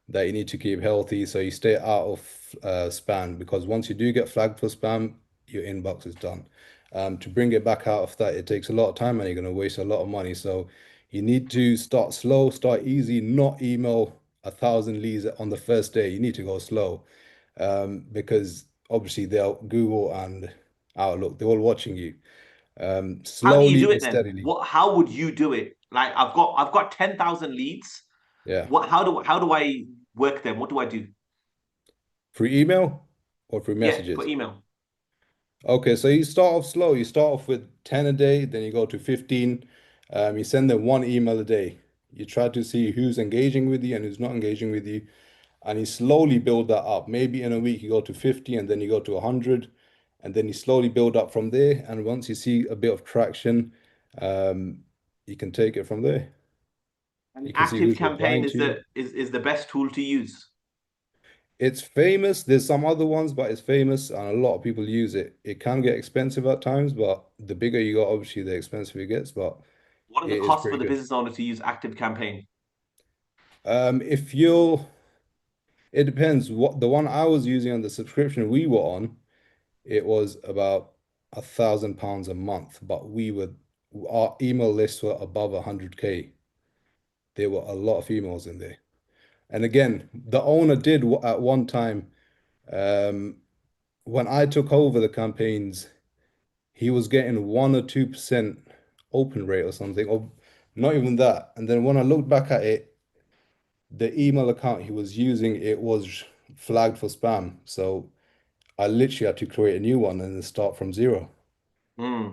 [SPEAKER 6] that you need to keep healthy so you stay out of spam. Because once you do get flagged for spam, your inbox is done. To bring it back out of that, it takes a lot of time and you're going to waste a lot of money. So you need to start slow, start easy, not email 1,000 leads on the first day. You need to go slow, because obviously they'll Google and Outlook, they're all watching you.
[SPEAKER 1] How do you
[SPEAKER 6] Slowly
[SPEAKER 1] do
[SPEAKER 6] but
[SPEAKER 1] it then?
[SPEAKER 6] steadily.
[SPEAKER 1] How would you do it? Like, I've got 10,000 leads.
[SPEAKER 6] Yeah.
[SPEAKER 1] How do I work them? What do I do?
[SPEAKER 6] Through email or through
[SPEAKER 1] Yeah, for
[SPEAKER 6] messages?
[SPEAKER 1] email.
[SPEAKER 6] Okay, so you start off slow. You start off with 10 a day, then you go to 15. You send them one email a day. You try to see who's engaging with you and who's not engaging with you. And you slowly build that up. Maybe in a week you go to 50 and then you go to 100. And then you slowly build up from there. And once you see a bit of traction, um, you can take it from there.
[SPEAKER 1] An
[SPEAKER 6] You can see
[SPEAKER 1] active
[SPEAKER 6] who's
[SPEAKER 1] campaign
[SPEAKER 6] replying
[SPEAKER 1] is
[SPEAKER 6] to you.
[SPEAKER 1] the best tool to use.
[SPEAKER 6] It's famous. There's some other ones, but it's famous and a lot of people use it. It can get expensive at times, but the bigger you go, obviously, the expensive it gets, but
[SPEAKER 1] What are the
[SPEAKER 6] it is
[SPEAKER 1] costs for
[SPEAKER 6] pretty
[SPEAKER 1] the
[SPEAKER 6] good.
[SPEAKER 1] business owner to use active campaign?
[SPEAKER 6] If you'll, it depends. What the one I was using on the subscription we were on, it was about £1,000 a month, but our email lists were above 100K. There were a lot of emails in there. And again, the owner did at one time, um, when I took over the campaigns, he was getting 1 or 2% open rate or something, or not even that. And then when I looked back at it, the email account he was using, it was flagged for spam. So I literally had to create a new one and then start from zero.
[SPEAKER 1] Hmm.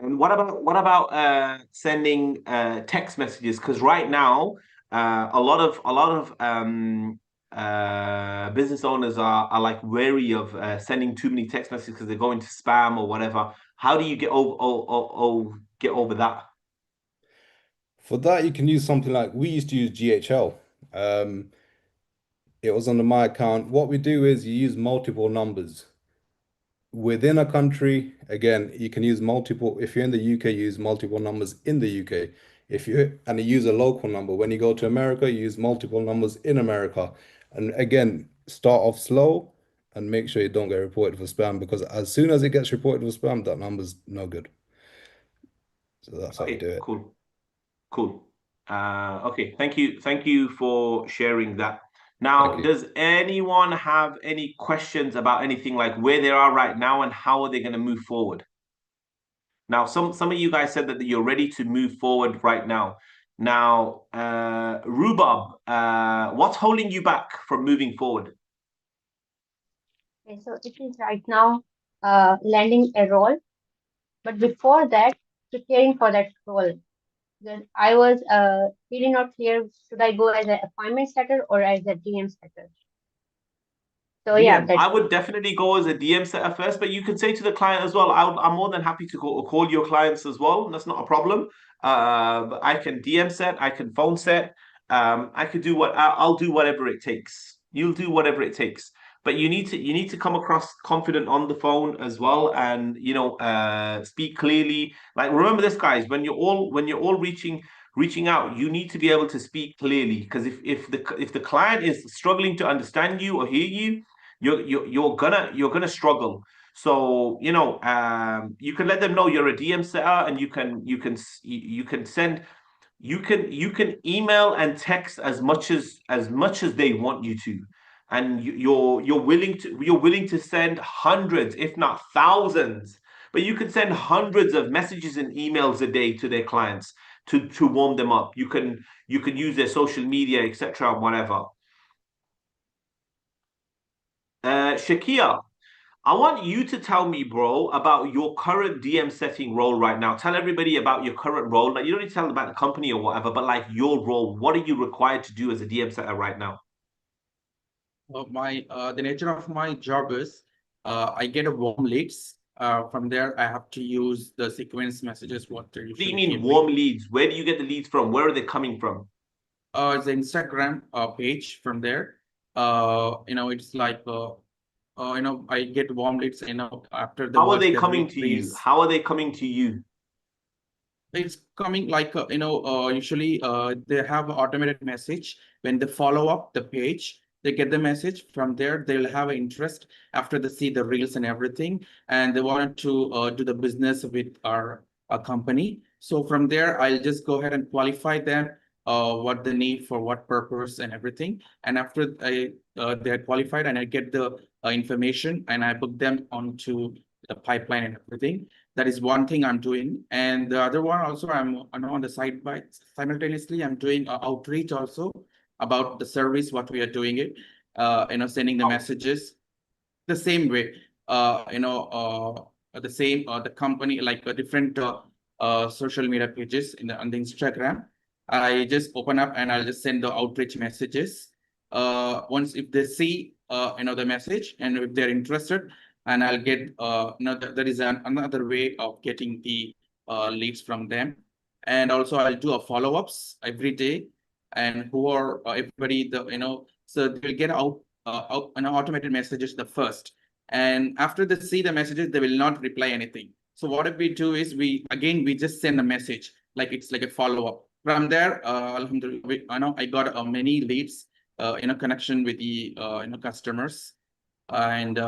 [SPEAKER 1] And what about sending text messages? Because right now, a lot of business owners are like wary of sending too many text messages because they're going to spam or whatever. How do you get over that?
[SPEAKER 6] For that, you can use something like we used to use GHL. Um, it was under my account. What we do is you use multiple numbers. Within a country, again, you can use multiple. If you're in the UK, you use multiple numbers in the UK. If you and you use a local number. When you go to America, you use multiple numbers in America. And again, start off slow and make sure you don't get reported for spam because as soon as it gets reported for spam, that number's no good. So that's how you do
[SPEAKER 1] Okay,
[SPEAKER 6] it.
[SPEAKER 1] cool. Cool. Okay, thank you for sharing that.
[SPEAKER 6] Thank
[SPEAKER 1] Now,
[SPEAKER 6] you.
[SPEAKER 1] does anyone have any questions about anything like where they are right now and how are they going to move forward? Now, some of you guys said that you're ready to move forward right now. Now, Rubab, what's holding you back from moving forward?
[SPEAKER 7] Okay, so it is right now landing a role, but before that, preparing for that role. Because I was really not clear, should I go as an appointment setter or as a DM setter? So yeah,
[SPEAKER 1] DM.
[SPEAKER 7] that
[SPEAKER 1] I would definitely go as a DM setter first, but you can say to the client as well. I'm more than happy to call your clients as well. That's not a problem. I can DM set, I can phone set. I could do I'll do whatever it takes. You'll do whatever it takes. But you need to come across confident on the phone as well, and speak clearly. Like remember this, guys. When you're all reaching out, you need to be able to speak clearly because if the client is struggling to understand you or hear you, you're gonna struggle. So you can let them know you're a DM setter, and you can send you can email and text as much as they want you to, and you're willing to send hundreds, if not thousands, but you can send hundreds of messages and emails a day to their clients to warm them up. You can use their social media, etc., whatever. Shakia, I want you to tell me, bro, about your current DM setting role right now. Tell everybody about your current role. Like, you don't need to tell them about the company or whatever, but like your role. What are you required to do as a DM setter right now?
[SPEAKER 5] My the nature of my job is I get a warm leads. From there, I have to use the sequence messages what they
[SPEAKER 1] What do you
[SPEAKER 5] usually
[SPEAKER 1] mean
[SPEAKER 5] give me.
[SPEAKER 1] warm leads? Where do you get the leads from? Where are they coming from?
[SPEAKER 5] The Instagram page from there. It's like I get warm leads. After the
[SPEAKER 1] How are
[SPEAKER 5] watch
[SPEAKER 1] they
[SPEAKER 5] the
[SPEAKER 1] coming to you?
[SPEAKER 5] reels.
[SPEAKER 1] How are they coming to you?
[SPEAKER 5] It's coming like usually they have an automated message when they follow up the page. They get the message from there. They'll have an interest after they see the reels and everything, and they want to do the business with our company. So from there, I'll just go ahead and qualify them, what they need for what purpose and everything. And after they're qualified, and I get the information, and I book them onto the pipeline and everything. That is one thing I'm doing. And the other one also, I'm on the side by simultaneously, I'm doing outreach also about the service, what we are doing it, sending the
[SPEAKER 1] Wow.
[SPEAKER 5] messages the same way, the same, the company, like a different social media pages on the Instagram. I just open up and I'll just send the outreach messages. Once if they see, the message, and if they're interested, and I'll get, there is another way of getting the leads from them. And also I'll do a follow-ups every day, and who are everybody, so they'll get out an automated messages the first. And after they see the messages, they will not reply anything. So what we do is we just send a message, like it's like a follow-up. From there, alhamdulillah, I got many leads, connection with the customers. And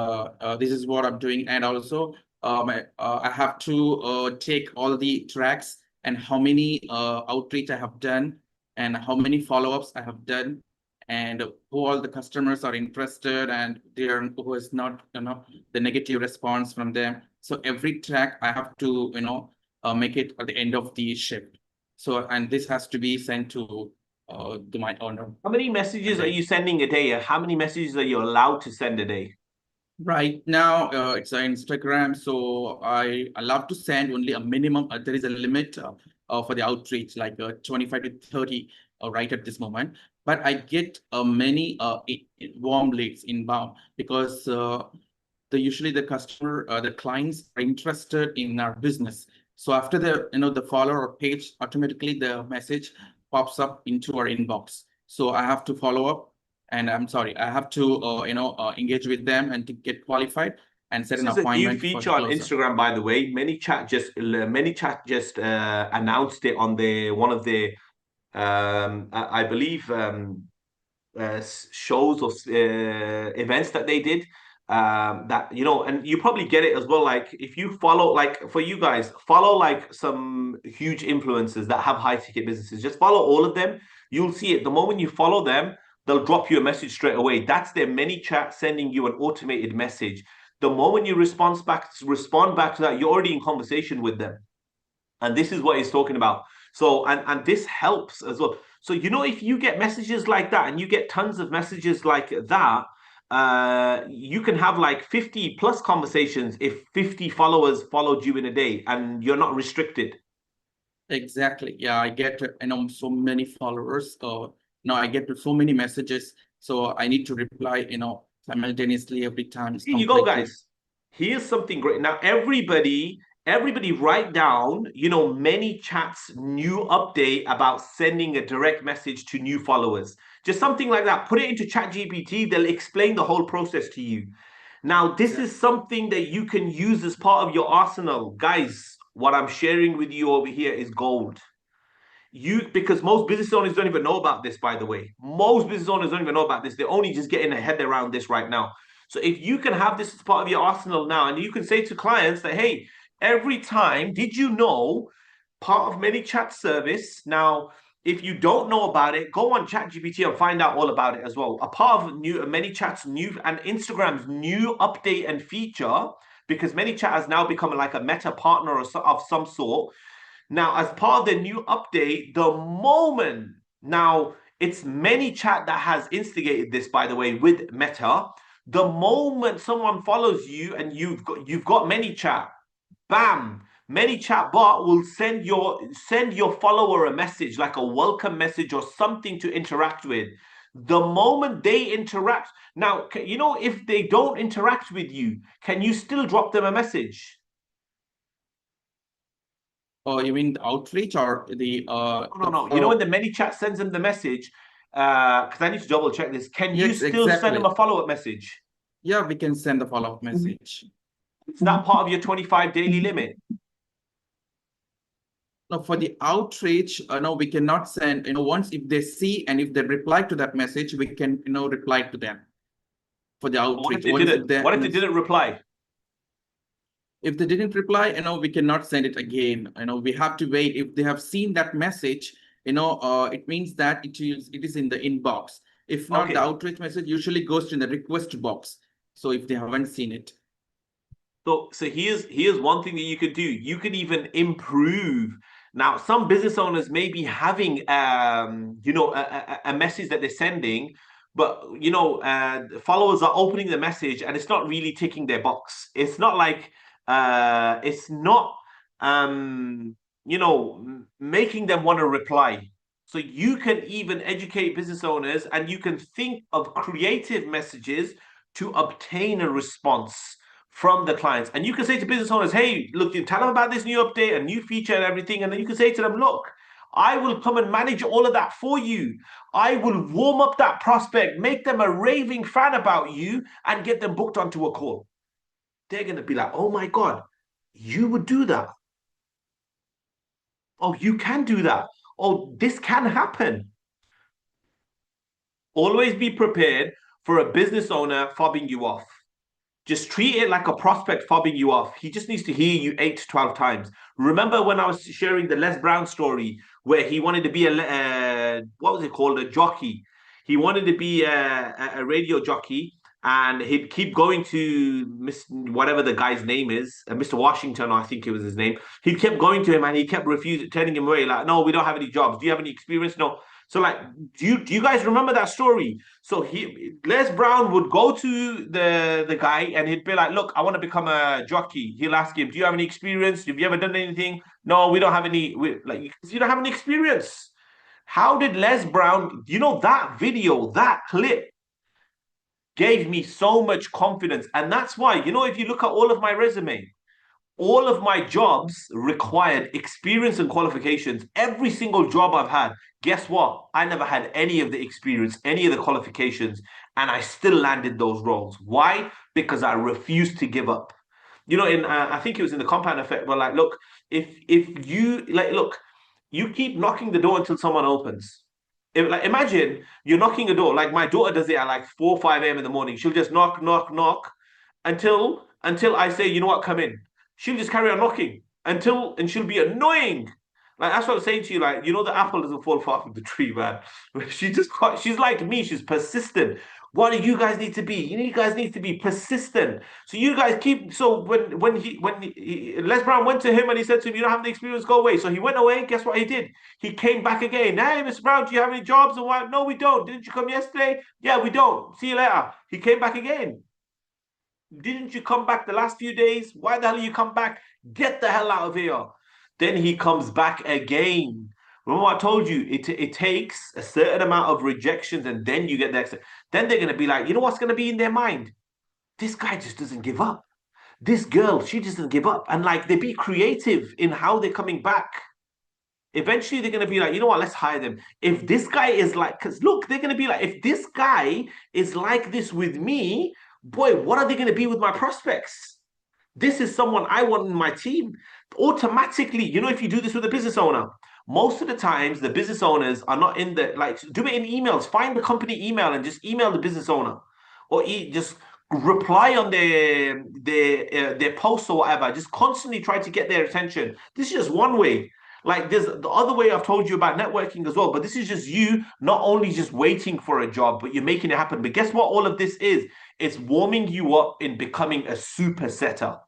[SPEAKER 5] this is what I'm doing. And also, I have to take all the tracks and how many outreach I have done, and how many follow-ups I have done, and who all the customers are interested, and who is not, the negative response from them. So every track I have to, make it at the end of the shift. So, and this has to be sent to my owner.
[SPEAKER 1] How many
[SPEAKER 5] And
[SPEAKER 1] messages are
[SPEAKER 5] then
[SPEAKER 1] you sending a day? How many messages are you allowed to send a day?
[SPEAKER 5] right now, it's on Instagram, so I love to send only a minimum. There is a limit for the outreach, like 25 to 30 right at this moment. But I get many warm leads inbound, because usually the clients are interested in our business. So after the follower page, automatically the message pops up into our inbox. So I have to follow up, and I'm sorry, I have to engage with them and to get qualified and set
[SPEAKER 1] This
[SPEAKER 5] an
[SPEAKER 1] is a new
[SPEAKER 5] appointment for
[SPEAKER 1] feature
[SPEAKER 5] the
[SPEAKER 1] on
[SPEAKER 5] closer.
[SPEAKER 1] Instagram, by the way. Many chat just announced it on their one of their I believe shows or events that they did. That and you probably get it as well. Like if you follow, like for you guys, follow like some huge influencers that have high ticket businesses. Just follow all of them. You'll see it. The moment you follow them, they'll drop you a message straight away. That's their many chat sending you an automated message. The moment you respond back to that, you're already in conversation with them. And this is what he's talking about. So, and this helps as well. So, if you get messages like that and you get tons of messages like that, you can have like 50 plus conversations if 50 followers followed you in a day and you're not restricted.
[SPEAKER 5] Exactly. Yeah, I get so many followers. No, I get so many messages. So I need to reply, simultaneously every time. It's
[SPEAKER 1] Here you go,
[SPEAKER 5] completely.
[SPEAKER 1] guys. Here's something great. Now, everybody write down, many chats new update about sending a direct message to new followers. Just something like that. Put it into Chat GPT. They'll explain the whole process to you. Now, this is something that you can use as part of your arsenal. Guys, what I'm sharing with you over here is gold. Because most business owners don't even know about this, by the way. Most business owners don't even know about this. They're only just getting their head around this right now. So if you can have this as part of your arsenal now, and you can say to clients that, hey, every time, did you know part of ManyChat service? Now, if you don't know about it, go on ChatGPT and find out all about it as well. A part of ManyChat's new and Instagram's new update and feature, because ManyChat has now become like a meta partner of some sort. Now, as part of the new update, the moment now it's ManyChat that has instigated this, by the way, with Meta. The moment someone follows you and you've got ManyChat, bam, ManyChat bot will send your follower a message like a welcome message or something to interact with. The moment they interact, now you know, if they don't interact with you, can you still drop them a message?
[SPEAKER 5] Oh, you mean the outreach or
[SPEAKER 1] No, no,
[SPEAKER 5] the
[SPEAKER 1] no. You know when
[SPEAKER 5] follow?
[SPEAKER 1] the ManyChat sends them the message, because I need to double check this. Can you
[SPEAKER 5] Yes,
[SPEAKER 1] still send them
[SPEAKER 5] exactly.
[SPEAKER 1] a follow-up message?
[SPEAKER 5] Yeah, we can send the follow-up message.
[SPEAKER 1] Is that part of your 25 daily limit?
[SPEAKER 5] No, for the outreach, no, we cannot send, once if they see and if they reply to that message, we can, reply to them for the
[SPEAKER 1] What if
[SPEAKER 5] outreach.
[SPEAKER 1] they
[SPEAKER 5] Once if
[SPEAKER 1] didn't?
[SPEAKER 5] they,
[SPEAKER 1] What if they didn't reply?
[SPEAKER 5] if they didn't reply, we cannot send it again. We have to wait. If they have seen that message, it means that it is in the inbox. If not, the
[SPEAKER 1] Okay.
[SPEAKER 5] outreach message usually goes to the request box. So if they haven't seen it.
[SPEAKER 1] So here's one thing that you could do. You could even improve. Now, some business owners may be having a message that they're sending, but followers are opening the message and it's not really ticking their box. It's not like it's not making them want to reply. So you can even educate business owners and you can think of creative messages to obtain a response from the clients. And you can say to business owners, hey, look, you tell them about this new update, a new feature and everything. And then you can say to them, look, I will come and manage all of that for you. I will warm up that prospect, make them a raving fan about you, and get them booked onto a call. They're going to be like, oh my God, you would do that. Oh, you can do that. Oh, this can happen. Always be prepared for a business owner fobbing you off. Just treat it like a prospect fobbing you off. He just needs to hear you 8 to 12 times. Remember when I was sharing the Les Brown story where he wanted to be what was it called? A jockey. He wanted to be a radio jockey and he'd keep going to whatever the guy's name is, Mr. Washington, I think it was his name. He kept going to him and he kept refusing, turning him away. Like, no, we don't have any jobs. Do you have any experience? No. So, like, do you guys remember that story? So Les Brown would go to the guy and he'd be like, "Look, I want to become a jockey." He'll ask him, "Do you have any experience? Have you ever done anything?" No, we don't have any. Like, you don't have any experience. How did Les Brown? That video, that clip gave me so much confidence, and that's why if you look at all of my resume, all of my jobs required experience and qualifications. Every single job I've had, guess what? I never had any of the experience, any of the qualifications, and I still landed those roles. Why? Because I refused to give up. In I think it was in the compound effect, but like, look, if you like, look, you keep knocking the door until someone opens. Like, imagine you're knocking a door. Like my daughter does it at like 4, 5 a.m. in the morning. She'll just knock, knock, knock until I say, you know what, come in. She'll just carry on knocking and she'll be annoying. Like that's what I'm saying to you. Like, the apple doesn't fall far from the tree, man. She's like me, she's persistent. What do you guys need to be? You guys need to be persistent. So you guys keep. So Les Brown went to him and he said to him, "You don't have the experience, go away." So he went away. Guess what he did? He came back again. Hey, Mr. Brown, do you have any jobs? And what? No, we don't. Didn't you come yesterday? Yeah, we don't. See you later. He came back again. Didn't you come back the last few days? Why the hell you come back? Get the hell out of here. Then he comes back again. Remember what I told you? It takes a certain amount of rejections and then you get the exit. Then they're going to be like, you know what's going to be in their mind? This guy just doesn't give up. This girl, she doesn't give up. And like they be creative in how they're coming back. Eventually, they're going to be like, you know what, let's hire them. If this guy is like, because look, they're going to be like, if this guy is like this with me, boy, what are they going to be with my prospects? This is someone I want in my team. Automatically, if you do this with a business owner, most of the times the business owners are not in the, like, do it in emails. Find the company email and just email the business owner or just reply on their posts or whatever. Just constantly try to get their attention. This is just one way. Like there's the other way I've told you about networking as well, but this is just you not only just waiting for a job, but you're making it happen. But guess what all of this is? It's warming you up in becoming a super setter.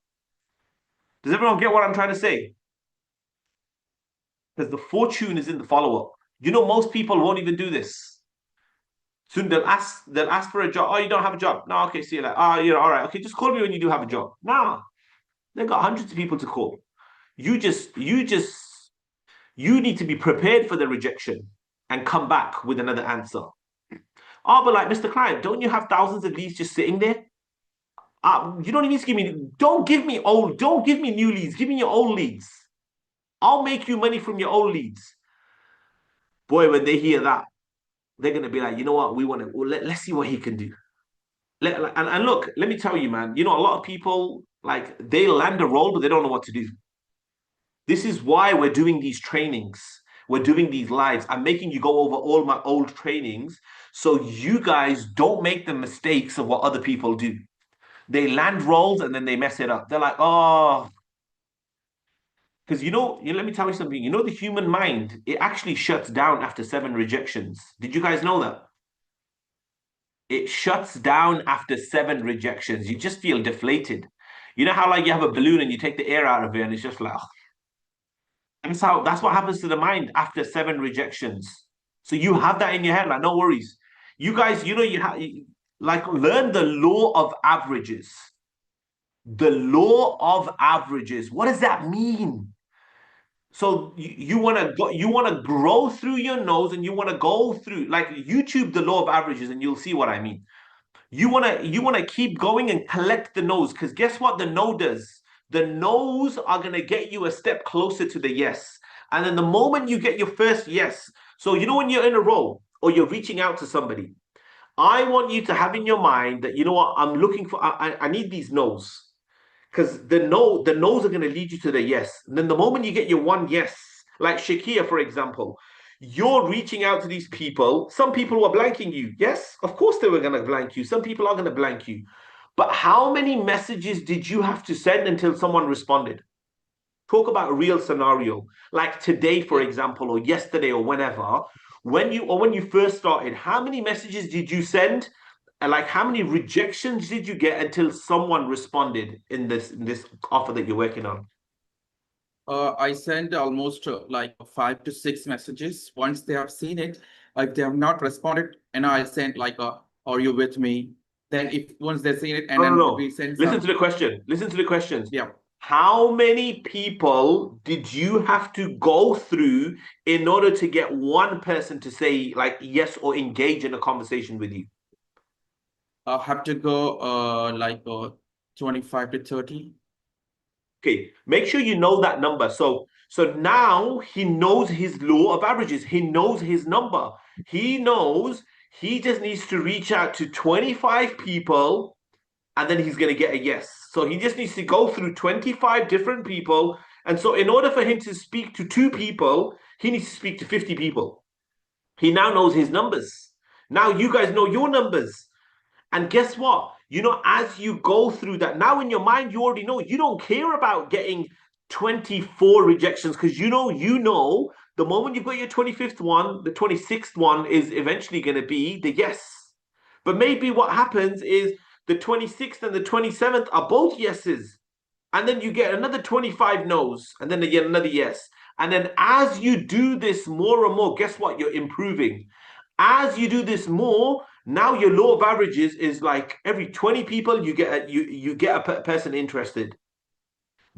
[SPEAKER 1] Does everyone get what I'm trying to say? Because the fortune is in the follow-up. Most people won't even do this. Soon they'll ask for a job. Oh, you don't have a job. No, okay, see you later. Oh, you're all right. Okay, just call me when you do have a job. Nah, they've got hundreds of people to call. You need to be prepared for the rejection and come back with another answer. Oh, but like Mr. Client, don't you have thousands of leads just sitting there? You don't need to give me. Don't give me old. Don't give me new leads. Give me your old leads. I'll make you money from your old leads. Boy, when they hear that, they're gonna be like, you know what? We want to. Well, let's see what he can do. And look, let me tell you, man. You know, a lot of people like they land a role, but they don't know what to do. This is why we're doing these trainings. We're doing these lives. I'm making you go over all my old trainings so you guys don't make the mistakes of what other people do. They land roles and then they mess it up. They're like, oh, because let me tell you something. You know, the human mind, it actually shuts down after 7 rejections. Did you guys know that? It shuts down after 7 rejections. You just feel deflated. You know how like you have a balloon and you take the air out of it and it's just like, oh. That's what happens to the mind after 7 rejections. So you have that in your head, like no worries. You guys, like learn the law of averages. The law of averages. What does that mean? So you want to grow through your nose and you want to go through like YouTube the law of averages and you'll see what I mean. You want to keep going and collect the no's because guess what the no does? The no's are going to get you a step closer to the yes. And then the moment you get your first yes, so you know when you're in a role or you're reaching out to somebody, I want you to have in your mind that you know what I'm looking for. I need these no's because the no's are going to lead you to the yes. And then the moment you get your one yes, like Shakia, for example, you're reaching out to these people. Some people were blanking you. Yes, of course they were going to blank you. Some people are going to blank you. But how many messages did you have to send until someone responded? Talk about a real scenario, like today, for example, or yesterday, or whenever. When you first started, how many messages did you send? And like how many rejections did you get until someone responded in this offer that you're working on?
[SPEAKER 5] I send almost like 5 to 6 messages. Once they have seen it, if they have not responded, and I send like, "Are you with me?" Then if once they see it, and
[SPEAKER 1] No, no,
[SPEAKER 5] then
[SPEAKER 1] no.
[SPEAKER 5] we send
[SPEAKER 1] Listen
[SPEAKER 5] some.
[SPEAKER 1] to the question. Listen to the questions.
[SPEAKER 5] Yeah.
[SPEAKER 1] How many people did you have to go through in order to get one person to say like yes or engage in a conversation with you?
[SPEAKER 5] Have to go like 25 to 30.
[SPEAKER 1] Okay, make sure you know that number. So now he knows his law of averages. He knows his number. He knows he just needs to reach out to 25 people and then he's going to get a yes. So he just needs to go through 25 different people. And so in order for him to speak to 2 people, he needs to speak to 50 people. He now knows his numbers. Now you guys know your numbers. And guess what? As you go through that, now in your mind, you already know you don't care about getting 24 rejections because you know the moment you've got your 25th one, the 26th one is eventually going to be the yes. But maybe what happens is the 26th and the 27th are both yeses. And then you get another 25 no's, and then again another yes. And then as you do this more and more, guess what? You're improving. As you do this more, now your law of averages is like every 20 people you get a person interested.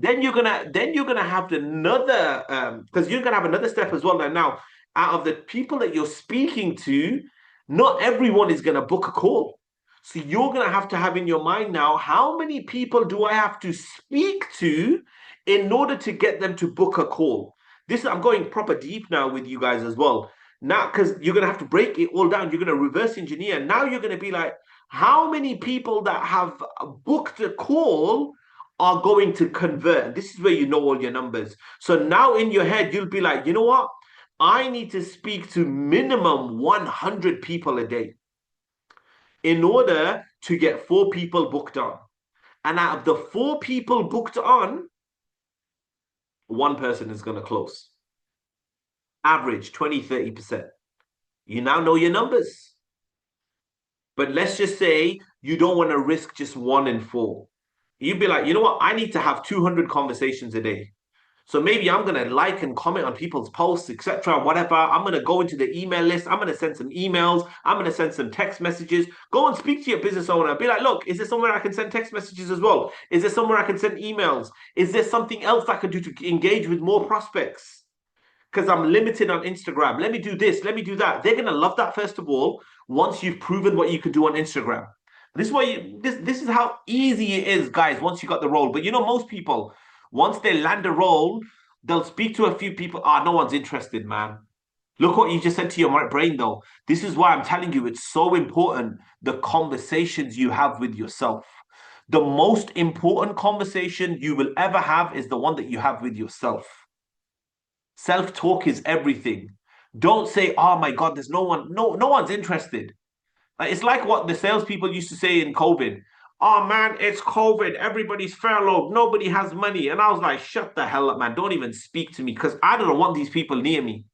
[SPEAKER 1] Then you're gonna have another because you're gonna have another step as well. And now, out of the people that you're speaking to, not everyone is gonna book a call. So you're gonna have to have in your mind now, how many people do I have to speak to in order to get them to book a call? I'm going proper deep now with you guys as well. Now, because you're gonna have to break it all down, you're gonna reverse engineer. Now you're gonna be like, how many people that have booked a call are going to convert. This is where you know all your numbers. So now in your head, you'll be like, you know what? I need to speak to minimum 100 people a day in order to get 4 people booked on. And out of the 4 people booked on, one person is going to close. Average 20-30%. You now know your numbers. But let's just say you don't want to risk just 1 in 4. You'd be like, you know what? I need to have 200 conversations a day. So maybe I'm going to like and comment on people's posts, etc., whatever. I'm going to go into the email list. I'm going to send some emails. I'm going to send some text messages. Go and speak to your business owner. Be like, look, is there somewhere I can send text messages as well? Is there somewhere I can send emails? Is there something else I can do to engage with more prospects? Because I'm limited on Instagram. Let me do this. Let me do that. They're going to love that, first of all, once you've proven what you can do on Instagram. This is why this is how easy it is, guys, once you got the role. But you know, most people, once they land a role, they'll speak to a few people. Ah, no one's interested, man. Look what you just said to your brain, though. This is why I'm telling you it's so important, the conversations you have with yourself. The most important conversation you will ever have is the one that you have with yourself. Self-talk is everything. Don't say, oh my God, there's no one, no one's interested. Like, it's like what the salespeople used to say in COVID. Oh man, it's COVID. Everybody's furloughed. Nobody has money. And I was like, shut the hell up, man. Don't even speak to me because I don't want these people near me.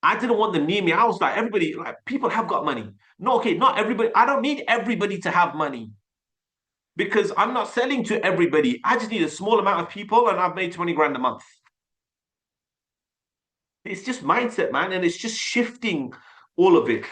[SPEAKER 1] I didn't want them near me. I was like, everybody, like, people have got money. No, okay, not everybody. I don't need everybody to have money because I'm not selling to everybody. I just need a small amount of people and I've made 20 grand a month. It's just mindset, man. And it's just shifting all of it.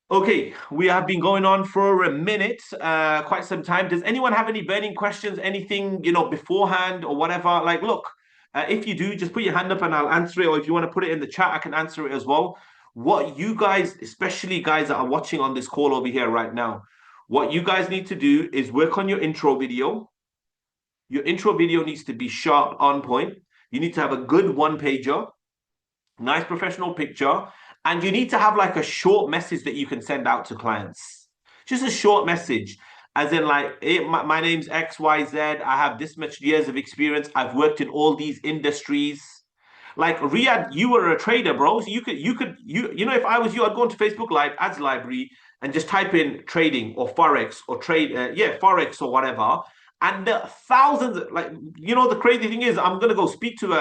[SPEAKER 1] Okay, we have been going on for a minute, quite some time. Does anyone have any burning questions, anything, beforehand or whatever? Like, look, if you do, just put your hand up and I'll answer it. Or if you want to put it in the chat, I can answer it as well. What you guys, especially guys that are watching on this call over here right now, what you guys need to do is work on your intro video. Your intro video needs to be sharp, on point. You need to have a good one-pager, nice professional picture. And you need to have like a short message that you can send out to clients. Just a short message, as in like, hey, my name's XYZ. I have this much years of experience. I've worked in all these industries. Like Riyadh, you were a trader, bro. So if I was you, I'd go into Facebook Live ads library and just type in trading or forex or forex or whatever. And the thousands, like, the crazy thing is, I'm gonna go speak to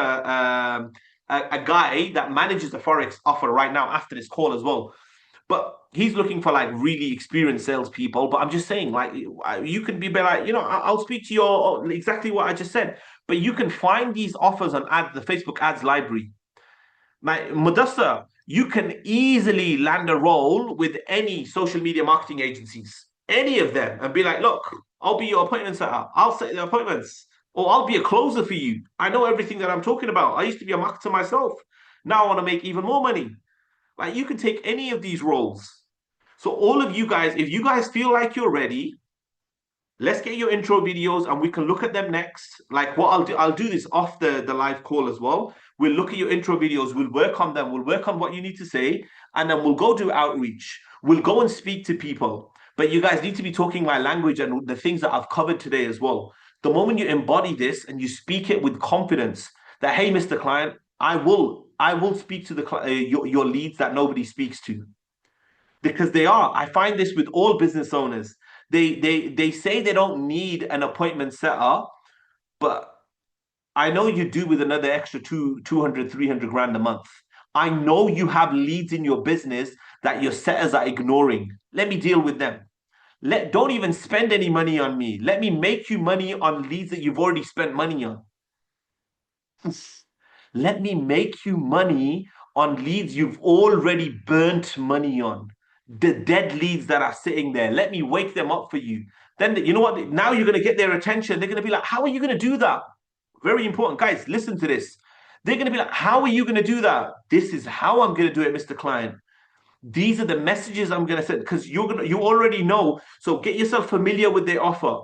[SPEAKER 1] a guy that manages the forex offer right now after this call as well. But he's looking for like really experienced salespeople. But I'm just saying, like, you can be like, I'll speak to your exactly what I just said. But you can find these offers on the Facebook ads library. Like Mudassar, you can easily land a role with any social media marketing agencies, any of them, and be like, look, I'll be your appointment setter. I'll set the appointments. Or I'll be a closer for you. I know everything that I'm talking about. I used to be a marketer myself. Now I want to make even more money. Like, you can take any of these roles. So all of you guys, if you guys feel like you're ready, let's get your intro videos and we can look at them next. Like what I'll do this off the live call as well. We'll look at your intro videos. We'll work on them. We'll work on what you need to say. And then we'll go do outreach. We'll go and speak to people. But you guys need to be talking my language and the things that I've covered today as well. The moment you embody this and you speak it with confidence that, hey, Mr. Client, I will speak to your leads that nobody speaks to. Because they are. I find this with all business owners. They say they don't need an appointment setter, but I know you do with another extra 200, 300 grand a month. I know you have leads in your business that your setters are ignoring. Let me deal with them. Don't even spend any money on me. Let me make you money on leads that you've already spent money on. Let me make you money on leads you've already burnt money on. The dead leads that are sitting there. Let me wake them up for you. Then you know what? Now you're going to get their attention. They're going to be like, how are you going to do that? Very important. Guys, listen to this. They're going to be like, how are you going to do that? This is how I'm going to do it, Mr. Client. These are the messages I'm going to send because you already know. So get yourself familiar with their offer.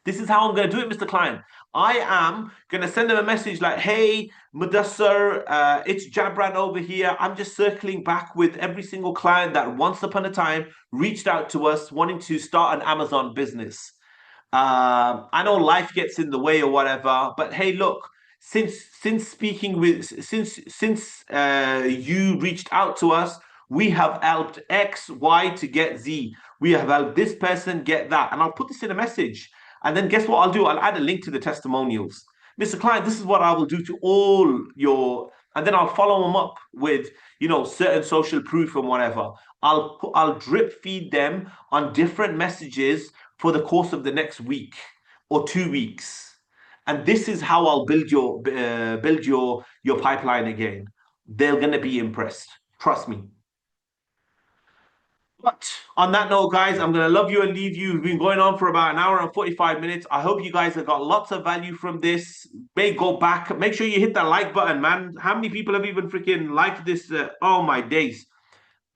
[SPEAKER 1] This is how I'm going to do it, Mr. Client. I am going to send them a message like, hey, Mudassar, it's Jabran over here. I'm just circling back with every single client that once upon a time reached out to us wanting to start an Amazon business. I know life gets in the way or whatever, but hey, look, since you reached out to us, we have helped X, Y to get Z. We have helped this person get that. And I'll put this in a message. And then guess what I'll do? I'll add a link to the testimonials. Mr. Client, this is what I will do to all your, and then I'll follow them up with, certain social proof and whatever. I'll drip feed them on different messages for the course of the next week or 2 weeks. And this is how I'll build your pipeline again. They're gonna be impressed. Trust me. But on that note, guys, I'm going to love you and leave you. We've been going on for about an hour and 45 minutes. I hope you guys have got lots of value from this. May go back. Make sure you hit that like button, man. How many people have even freaking liked this? Oh, my days.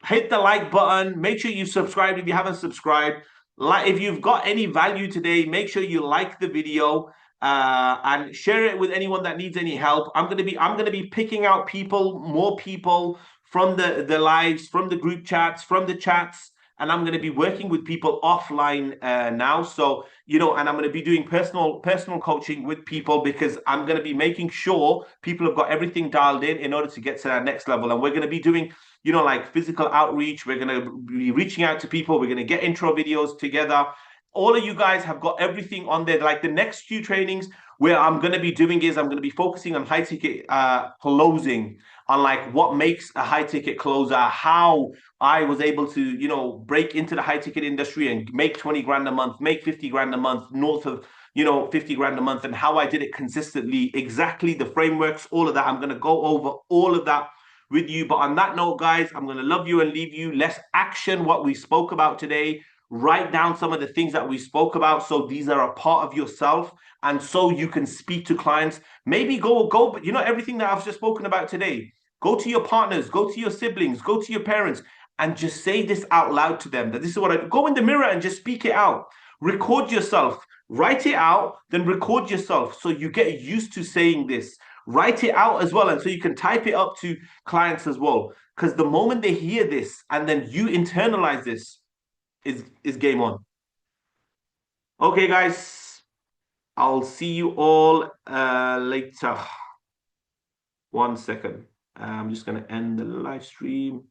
[SPEAKER 1] Hit the like button. Make sure you subscribe if you haven't subscribed. Like, if you've got any value today, make sure you like the video and share it with anyone that needs any help. I'm gonna be picking out more people from the lives, from the group chats, from the chats, and I'm gonna be working with people offline now. So and I'm gonna be doing personal coaching with people because I'm gonna be making sure people have got everything dialed in order to get to that next level. And we're gonna be doing like physical outreach. We're going to be reaching out to people. We're going to get intro videos together. All of you guys have got everything on there. Like the next few trainings where I'm going to be doing is I'm going to be focusing on high ticket closing, on like what makes a high ticket closer, how I was able to, break into the high ticket industry and make 20 grand a month, make 50 grand a month, north of 50 grand a month, and how I did it consistently, exactly the frameworks, all of that. I'm going to go over all of that with you. But on that note, guys, I'm going to love you and leave you. Let's action what we spoke about today. Write down some of the things that we spoke about, so these are a part of yourself, and so you can speak to clients. Maybe go, but everything that I've just spoken about today. Go to your partners, go to your siblings, go to your parents, and just say this out loud to them. That this is what I go in the mirror and just speak it out. Record yourself, write it out, then record yourself, so you get used to saying this. Write it out as well, and so you can type it up to clients as well. Because the moment they hear this and then you internalize this, is game on. Okay, guys, I'll see you all later. 1 second. I'm just gonna end the live stream.